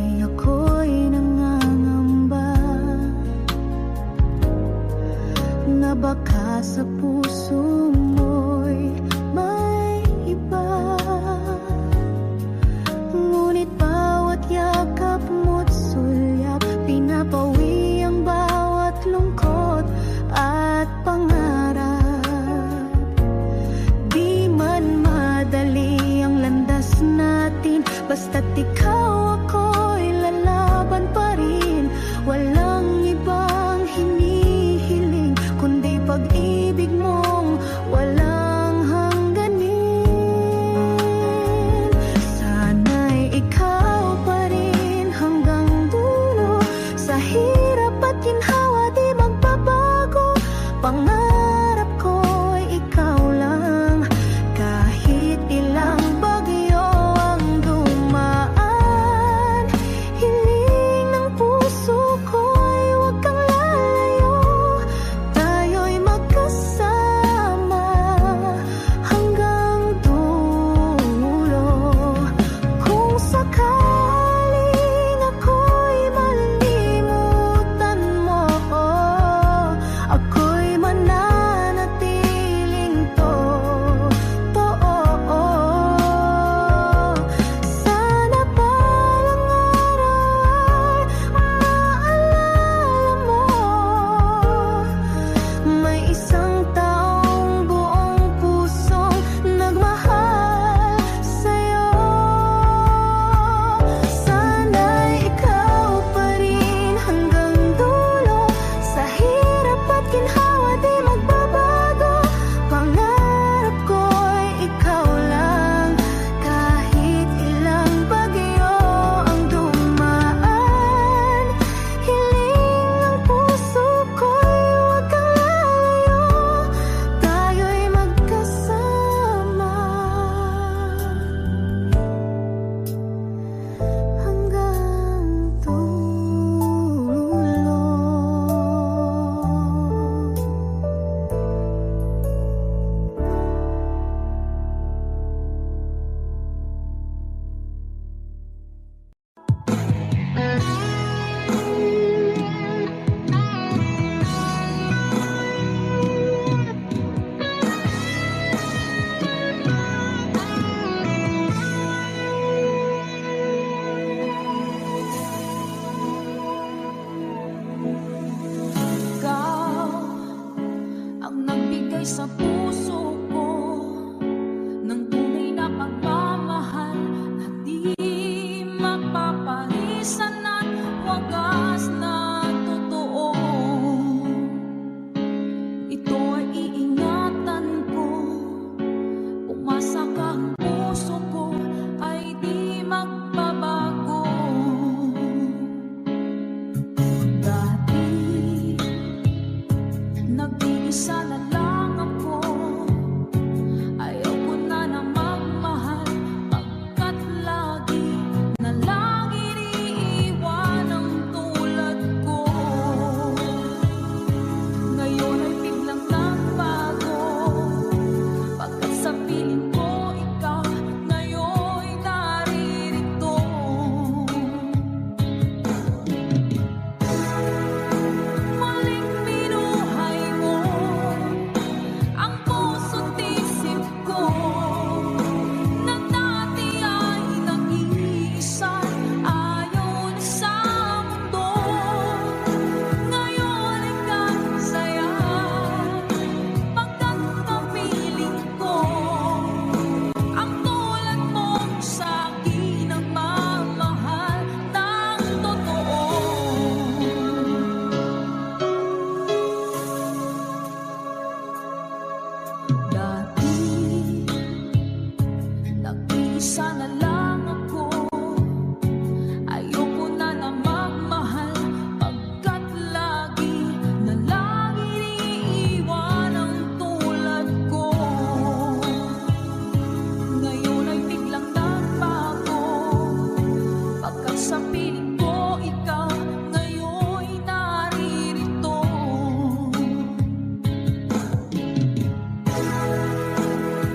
sa piling ko, ikaw ngayon'y naririto.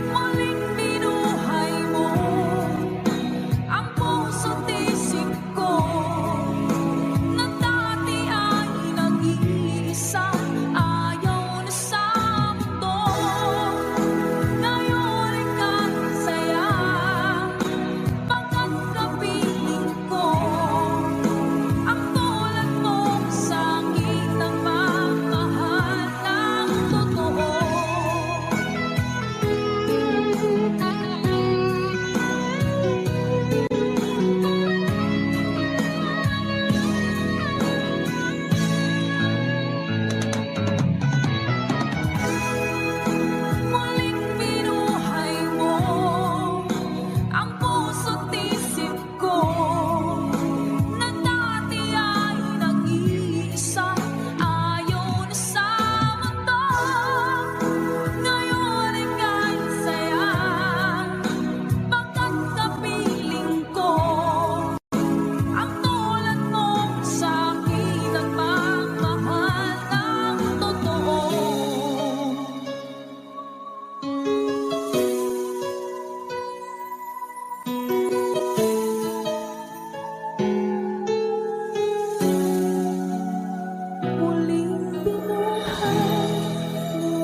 Muling binuhay mo ang puso't isip ko, na dati ay nag-iisa, ayaw na sa mundo. Ngayon ika'y saya, pagkat kapiling ko ang tulad mong sangit ng magmahal ng totoo. Muling binuhay mo ang puso't isip ko, na dati ay nag-iisa, ayaw na sa mundo. Ngayon ika'y saya, pagkat kapiling ko ang tulad mong sa'kin ang magmahal ng totoo. Muling binuhay mo.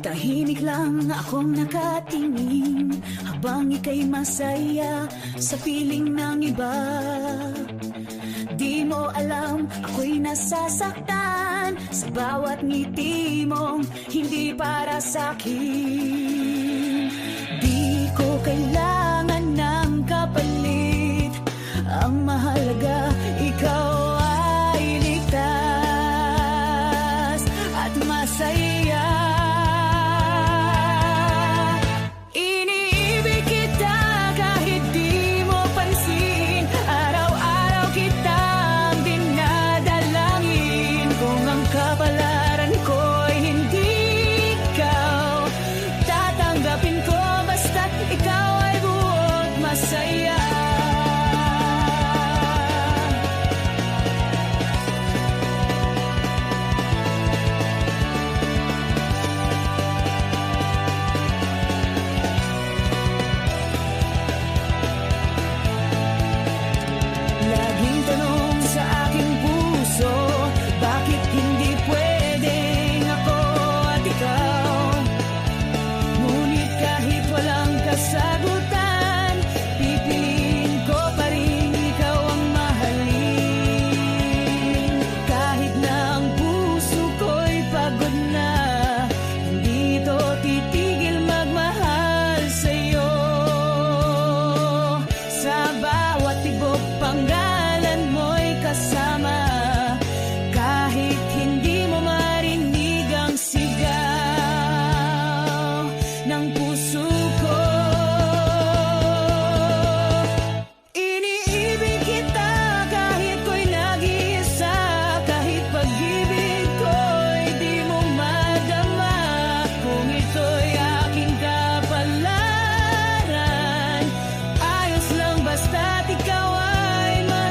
Tahimik lang akong nakatingin habang ika'y masaya sa piling ng iba. Di mo alam ako'y nasasaktan sa bawat ngiti mong hindi para sa'kin. Di ko kailangan ng kapalit, ang mahalaga ikaw ay ligtas at masaya. Iniibig kita kahit di mo pansin, araw-araw kitang dinadalangin. Kung ang kapalaran ko'y hindi ikaw, tatanggapin ko basta't ikaw ay buot masaya. Laging tanong sa aking puso, bakit hindi pwedeng ako at ikaw? Ngunit kahit walang kasagutan, pipiliin ko pa rin ikaw ang mahalin. Kahit na ang puso ko'y pagod na, hindi ito titigil magmahal sa'yo. Sa bawat tibok panggalan mo'y kasama, kahit hindi mo marinig ang sigaw ng puso ko. Iniibig kita kahit ko'y nag-iisa, kahit pag-ibig ko'y di mo madama. Kung ito'y aking kapalaran, ayos lang basta't ikaw ay mahal.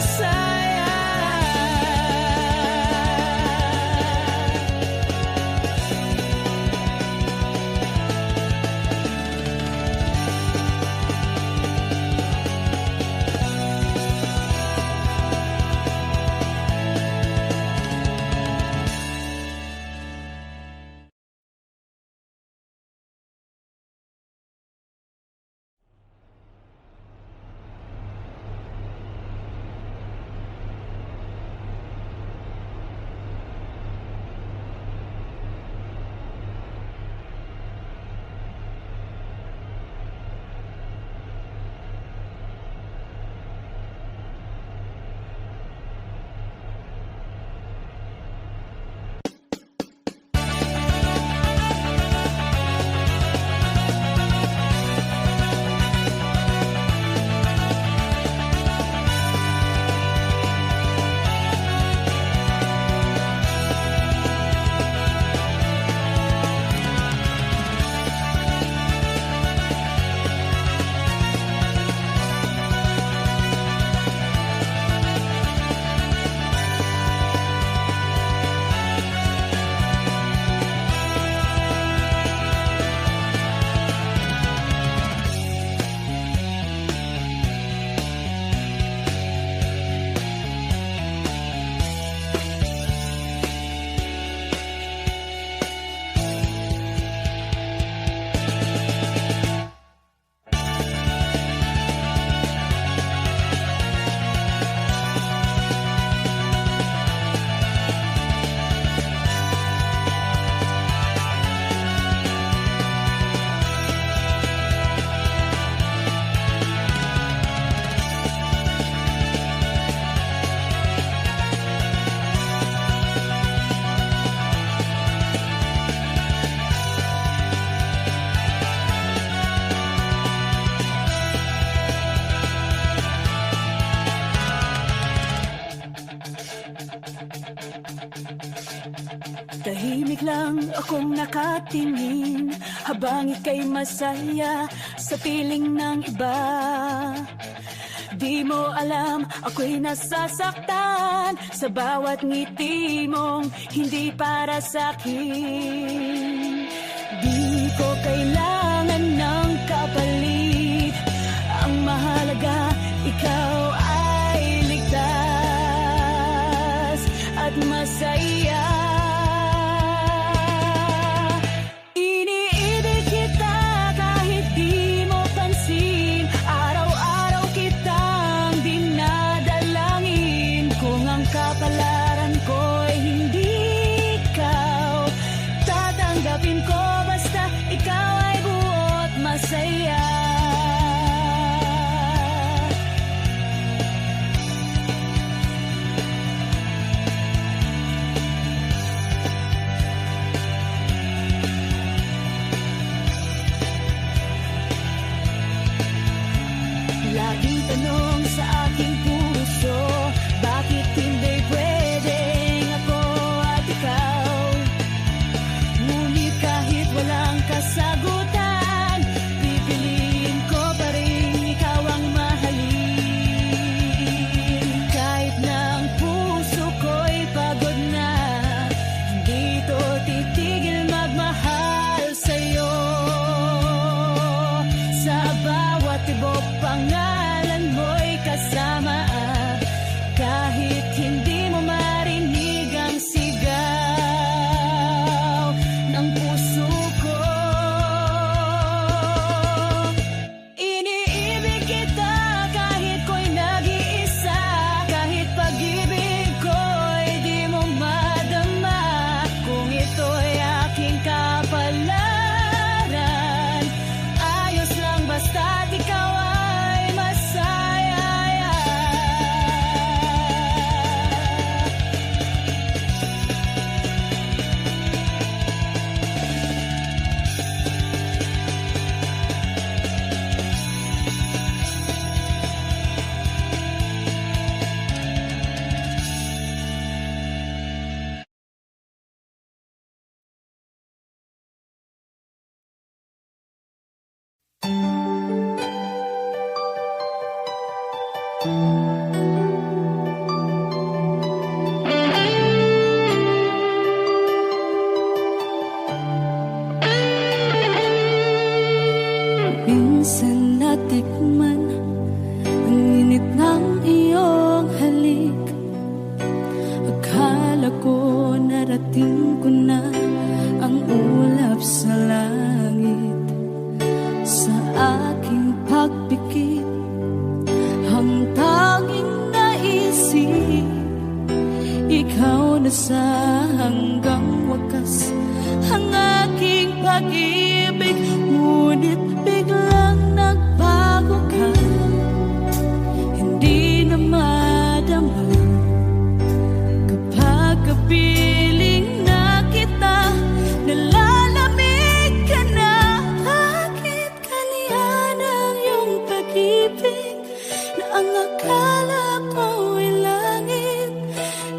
Tahimik lang akong nakatingin habang ika'y masaya sa piling ng iba. Di mo alam, ako'y nasasaktan sa bawat ngiti mong hindi para sa'kin. Di ko kailangan ng kapalit. Ang mahalaga, ikaw ay ligtas at masaya. Iniibig kita kahit di mo pansin. Araw-araw kitang dinadalangin. Kung ang kapalaran ko'y hindi ikaw, tatanggapin ko basta ikaw ay buo't masaya. Laging tanong sa aking puso, bakit hindi pwedeng ako at ikaw? Ngunit kahit walang kasagutan, pipiliin ko pa rin ikaw ang mahalin. Kahit na ang puso ko'y pagod na, hindi ito titigil magmahal sa'yo. Sa bawat tibok pangalan mo'y kasama, kahit hindi mo marinig ang sigaw ng puso ko. Iniibig kita kahit ko'y nag-iisa, kahit pag-ibig ko'y di mo madama. Kung ito'y aking kapalaran, ayos lang basta't ikaw ay masaya. Minsan natikman ang init ng iyong halik. Akala ko narating ko na ang ulap sa langit. Sa aking pagpikit, ang tanging naisip, ikaw na sa hanggang wakas ang aking pag-ibig. Ngunit biglang nagbago ka, hindi na madama kapag kapiling na kita. Nalalamig ka na, bakit kaliyan ang iyong pag-ibig na ang akala ko ay langit?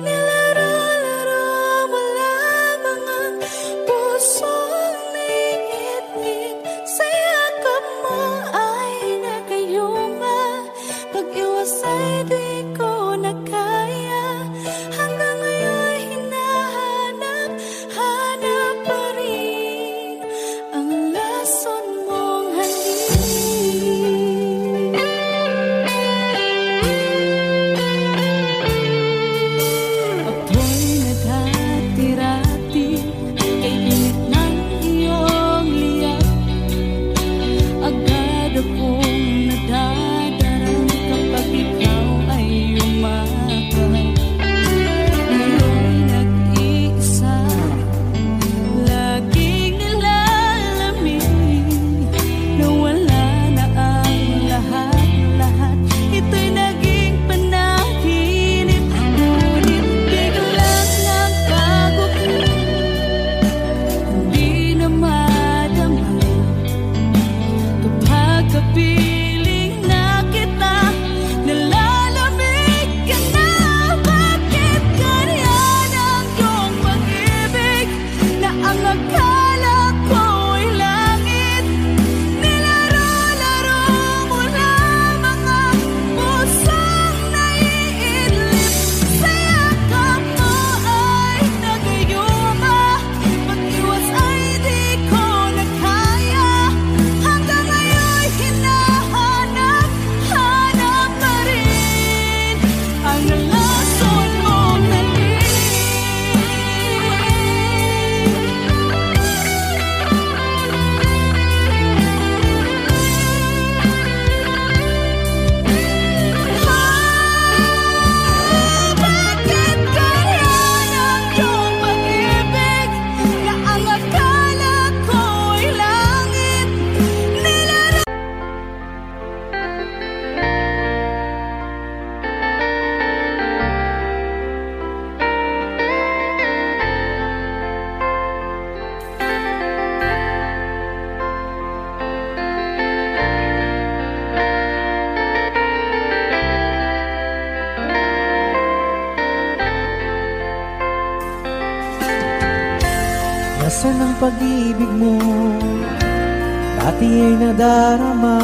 Nilaro-laro mo lamang ang pusong niit-niit. Sa yakap mo ay nagayuma, pag-iwas ay di ko na kaya. Hanggang ngayon hinahanap pa rin ang lason mong halik. Ako'y naghatirati kay init ng iyong liyak. Agad akong nadadarang kapag ikaw ay Minsan ang pag-ibig mo dati ay nadarama,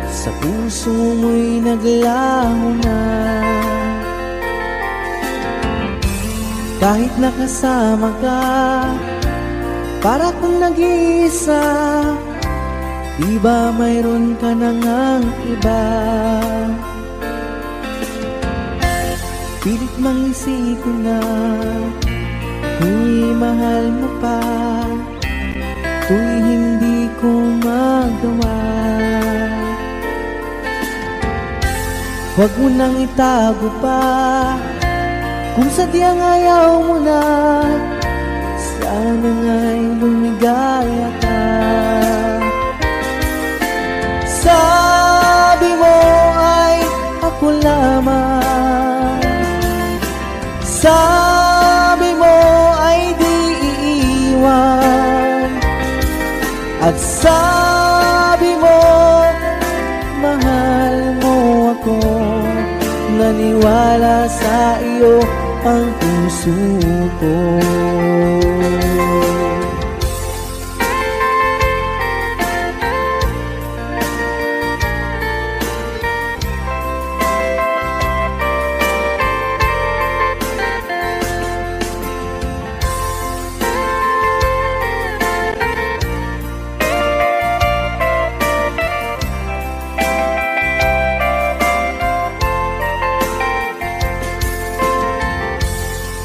sa puso mo'y naglaho na. Kahit nakasama ka, para kang nag-iisa, di ba mayroon ka na ngang iba? Pilit mang isipin na kung mahal mo pa, to'y hindi ko magawa. Huwag mo nang itago pa, kung sadyang ayaw mo na, sana nga'y lumigaya ka. Sabi mo ay ako lamang, sabi mo ay di iiwan, at sabi mo mahal mo ako. Naniwala sa iyo ang puso ko.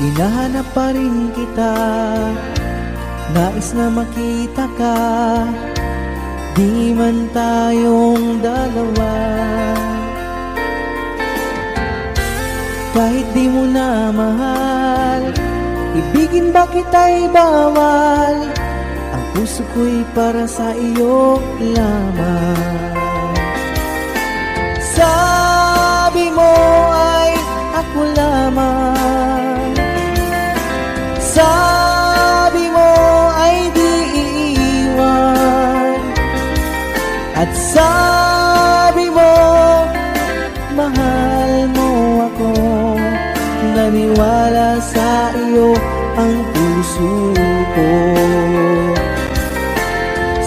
Hinahanap pa rin kita, nais na makita ka, di man tayong dalawa. Kahit di mo na mahal, ibigin ba kita'y bawal, ang puso ko'y para sa iyo lamang. Sabi mo ay ako lamang, sabi mo ay di iiwan, at sabi mo mahal mo ako. Naniwala sa iyo ang puso ko.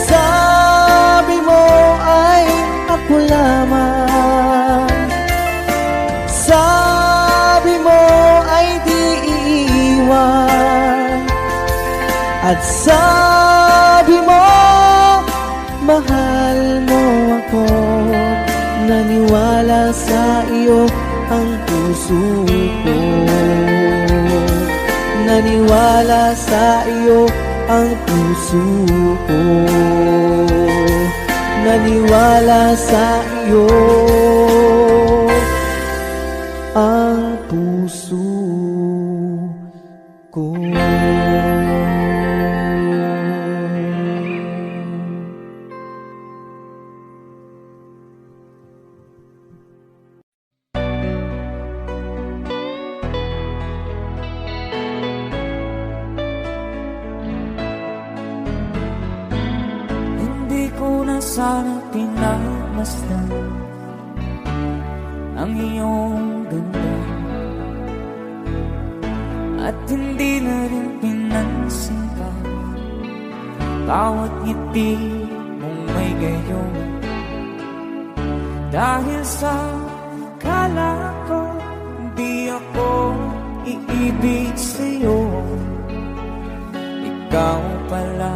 Sabi mo ay ako lamang, sabi mo ay di iiwan, at sabi mo mahal mo ako. Naniwala sa iyo ang puso ko. Naniwala sa iyo ang puso ko. Naniwala sa iyo ang puso ko. Hindi ko na sana pinagmasdan ang iyong ganda, at hindi na rin pinansin pa bawat ngiti mong may gayon. Dahil sa kala ko di ako iibig sa'yo, ikaw pala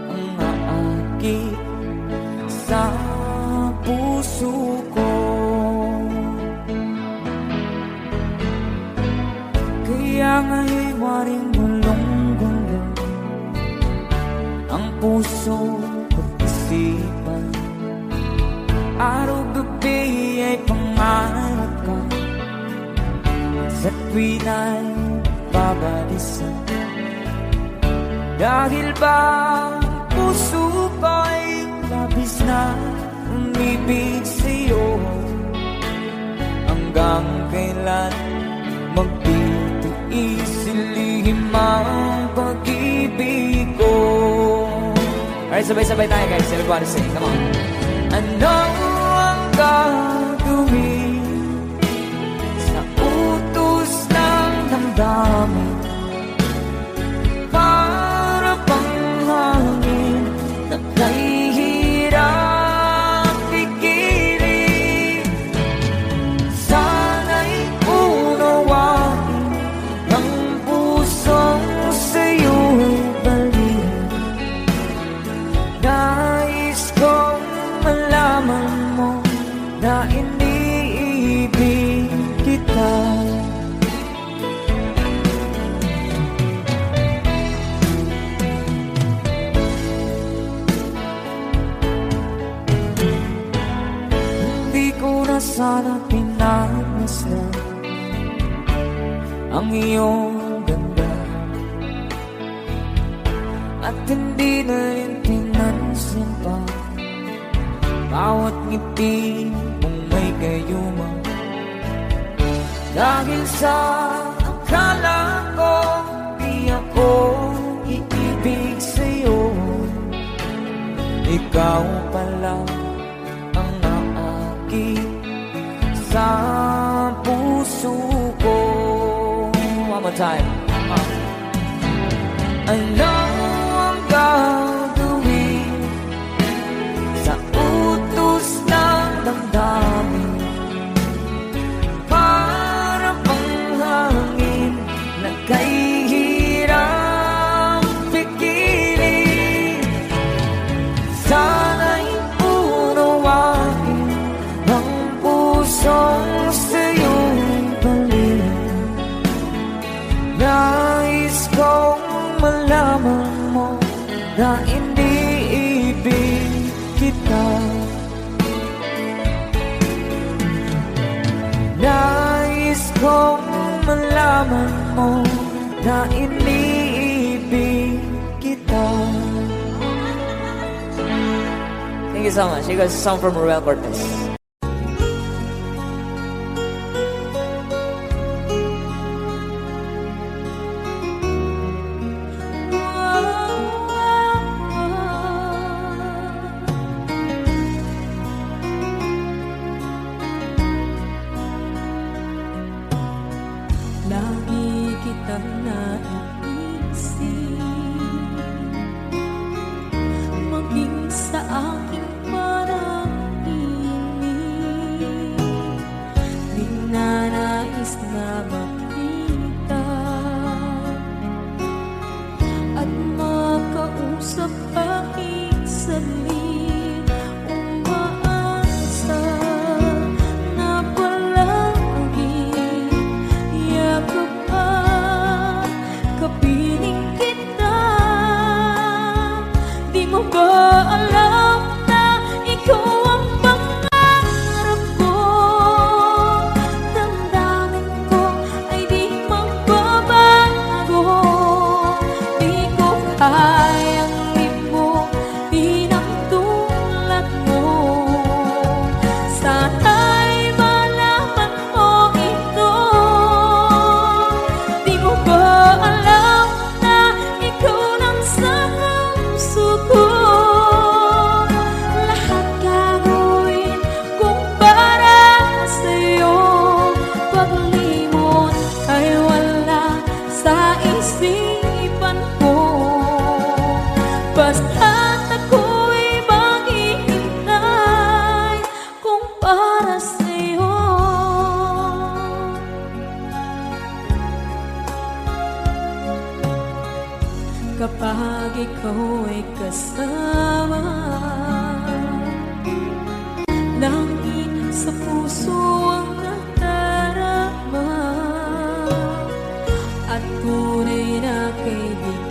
ang aakit sa puso ko. Kaya nga'y waring gulong-gulo ang puso at isipan. Araw-gabi ay pangarap ka, sa tuwin ay babalisan. Dahil ba puso ko'y labis na umibig sa'yo, hanggang kailan magtitiis ilihim ang pag-ibig ko. Alright, sabay-sabay tayo guys. Everybody sing, come on. Ano ang gagawin sa utos ng damdamin? minanasdan ang iyong ganda at hindi na rin pinansin pa bawat ngiti mong may gayuma. Dahil sa akala ko di ako iibig sa'yo, ikaw pala ang naakit sa puso ko. One more time. Ano ang gagawin sa utos ng damdamin? Para bang hangin na kahihirang pigilan. Sana'y unawain ang pusong sa'yo'y balik. Nais kong malaman mo na iniibig kita. Nais kong malaman mo na iniibig kita. Thank you so much. You guys, a song from Ruel Cortez. Lagi kitang naiisip, maging sa aking parang inig. Di na nais na makita at makausap kahit saglit. Umaasa na palagi yakap at kapiling kita. Di mo ba alam na ikaw ang pangarap ko? Damdamin ko ay di magbabago. Di ko kayang limutin ang tulad mo. Sana'y malaman mo ito. Di mo ba alam na ikaw lang sa puso ko? Lahat gagawin kung para sa'yo. Paglimot ay wala sa isipan ko. Basta't ako'y maghihintay kung para sa'yo. Kapag ikaw ay kasama, langit sa puso ang nadarama at tunay na kaibigan.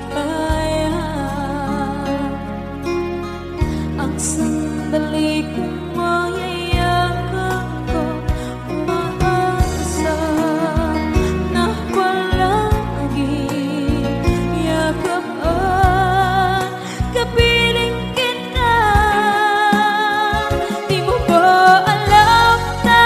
Ang sandali kong mayayakap ko, umaasa na palagi yakap at kapiling kita. Di mo ba alam na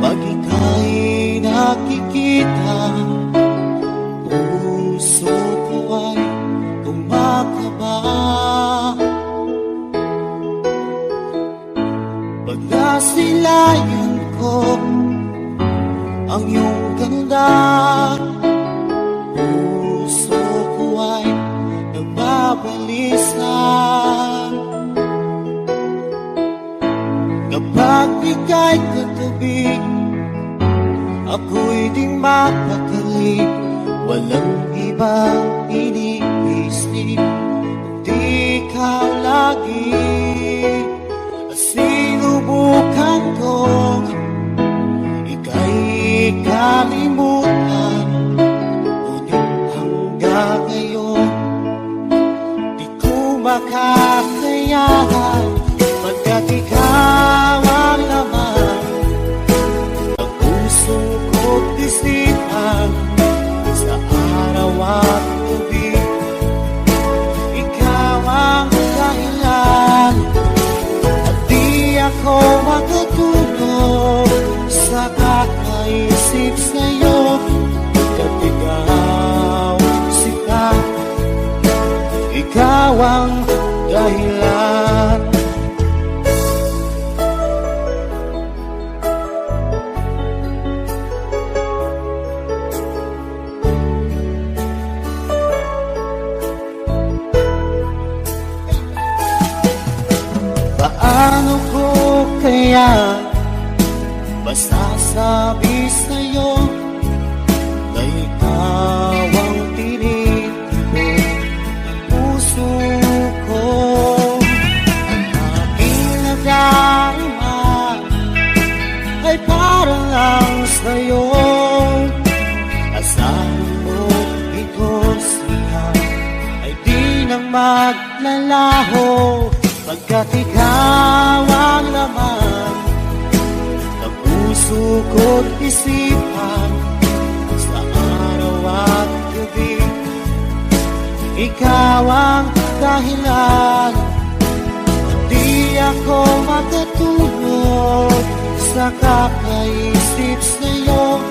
Pag ika'y nakikita, puso ko ay kumakaba. Pag nasilayan ko ang iyong ganda, puso ko ay nagbabalisa. Kapag ika'y katabi, ako'y di mapakali. Walang ibang iniisip, di ikaw lagi. Sinubukan kong ika'y kalimutan, ngunit hanggang ngayon di ko makakayanan. Pagkat ikaw ang laman ng puso ko't isipan, sa araw at gabi ikaw ang dahilan. At di ako makatulog sa kakaisip sa'yo, pagkat ikaw sika, ikaw ang dahilan. Paano ko kaya masasabi sa'yo na ikaw ang tinitibok ng puso ko? Ang aking nadarama ay parang lang sa'yo. Asahan mo ito siya ay di na maglalaho, pagkat ikaw ang laman ng puso ko't isipan, sa araw at gabi ikaw ang dahilan. Di ako makatulog sa kakaisip sa'yo,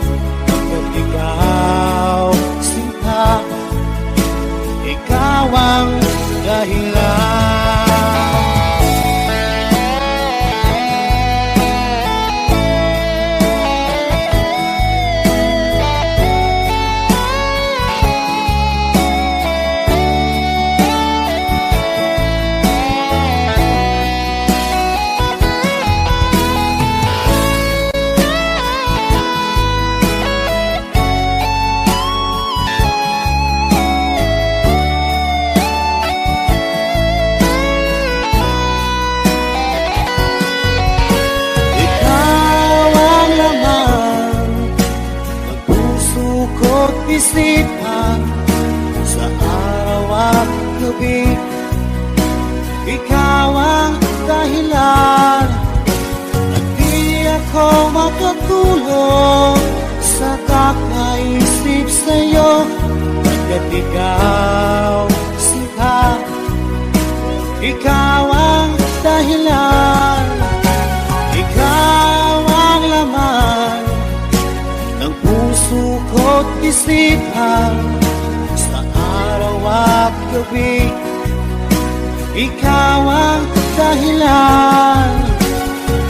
pagkat ikaw sinta, ikaw ang dahilan. Isipan sa araw at gabi, ikaw ang dahilan. At di ako makatulog sa kakaisip sa'yo, pagkat ikaw sika, ikaw ang dahilan. Ikaw ang laman ng puso ko't isipan, sa araw at gabi ikaw ang dahilan.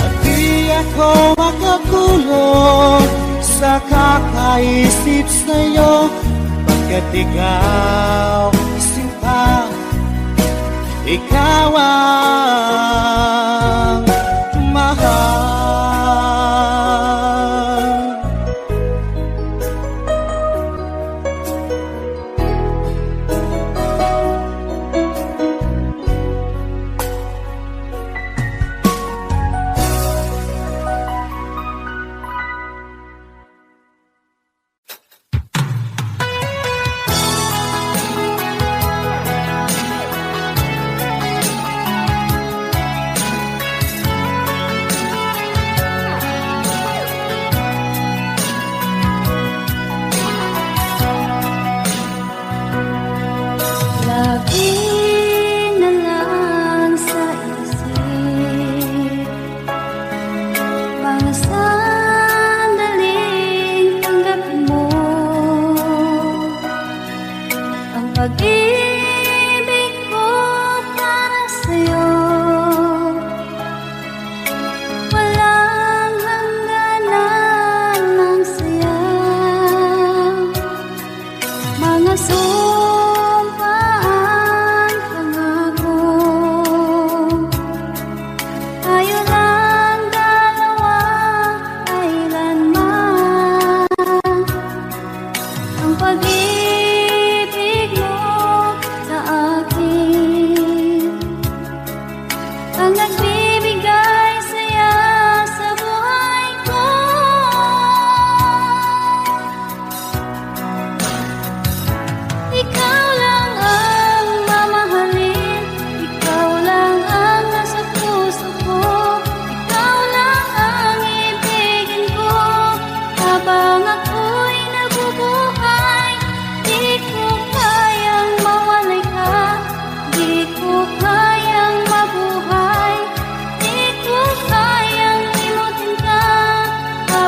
At di ako makatulog sa kakaisip sa'yo, pagkat ikaw sinta, ikaw ang mahal.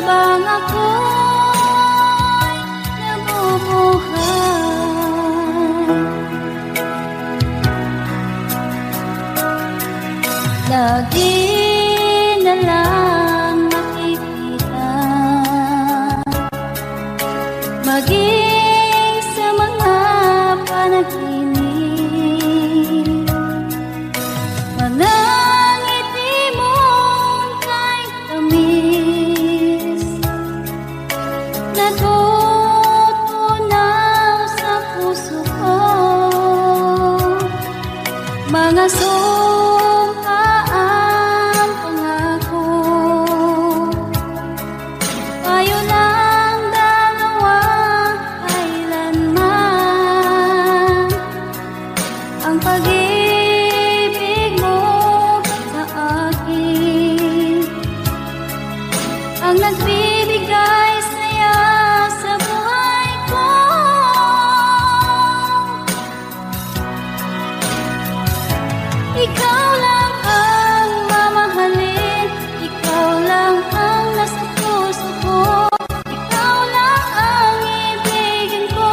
habang ako'y nabubuhay. Lagi na lang makikita, maging sa mga panaginip, mga ngiti mong kahit tamis, natutunaw sa puso ko, mga sumpaang pangako. Tayo lang dalawa kailanman, ang pag-ibig mo sa akin ang nagbibigay saya sa buhay ko. Ikaw lang ang mamahalin, ikaw lang ang nasa puso ko, ikaw lang ang ibigin ko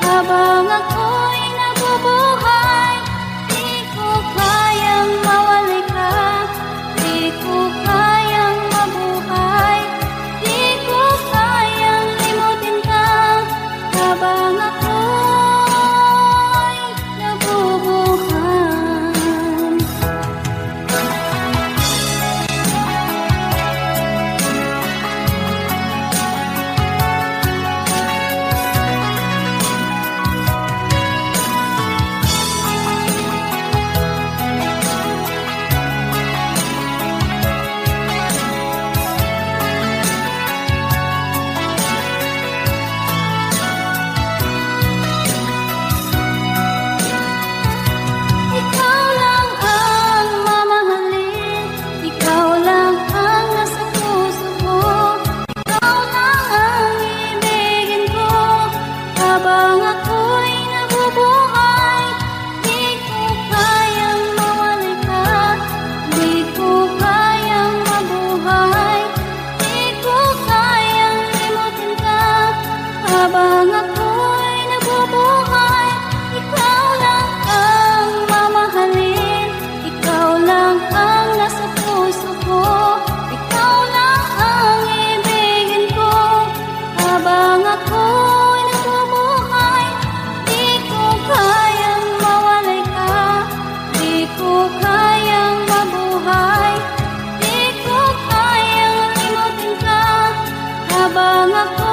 habang ako'y nabubuhay. Di ko kayang mawalay ka, di ko kayang mabuhay, di ko kayang limutin ka habang ako'y nabubuhay. Ikaw lang ang mamahalin, ikaw lang ang nasa puso ko, ikaw lang ang ibigin ko habang ako'y nabubuhay. Di ko kayang mawalay ka, di ko kayang mabuhay, di ko kayang limutin ka habang ako'y nabubuhay. Ikaw lang ang mamahalin, ikaw lang ang nasa puso ko, ikaw lang ang ibigin ko habang ako'y nabubuhay. Di ko kayang mawalay ka, di ko kayang mabuhay, di ko kayang limutin ka habang ako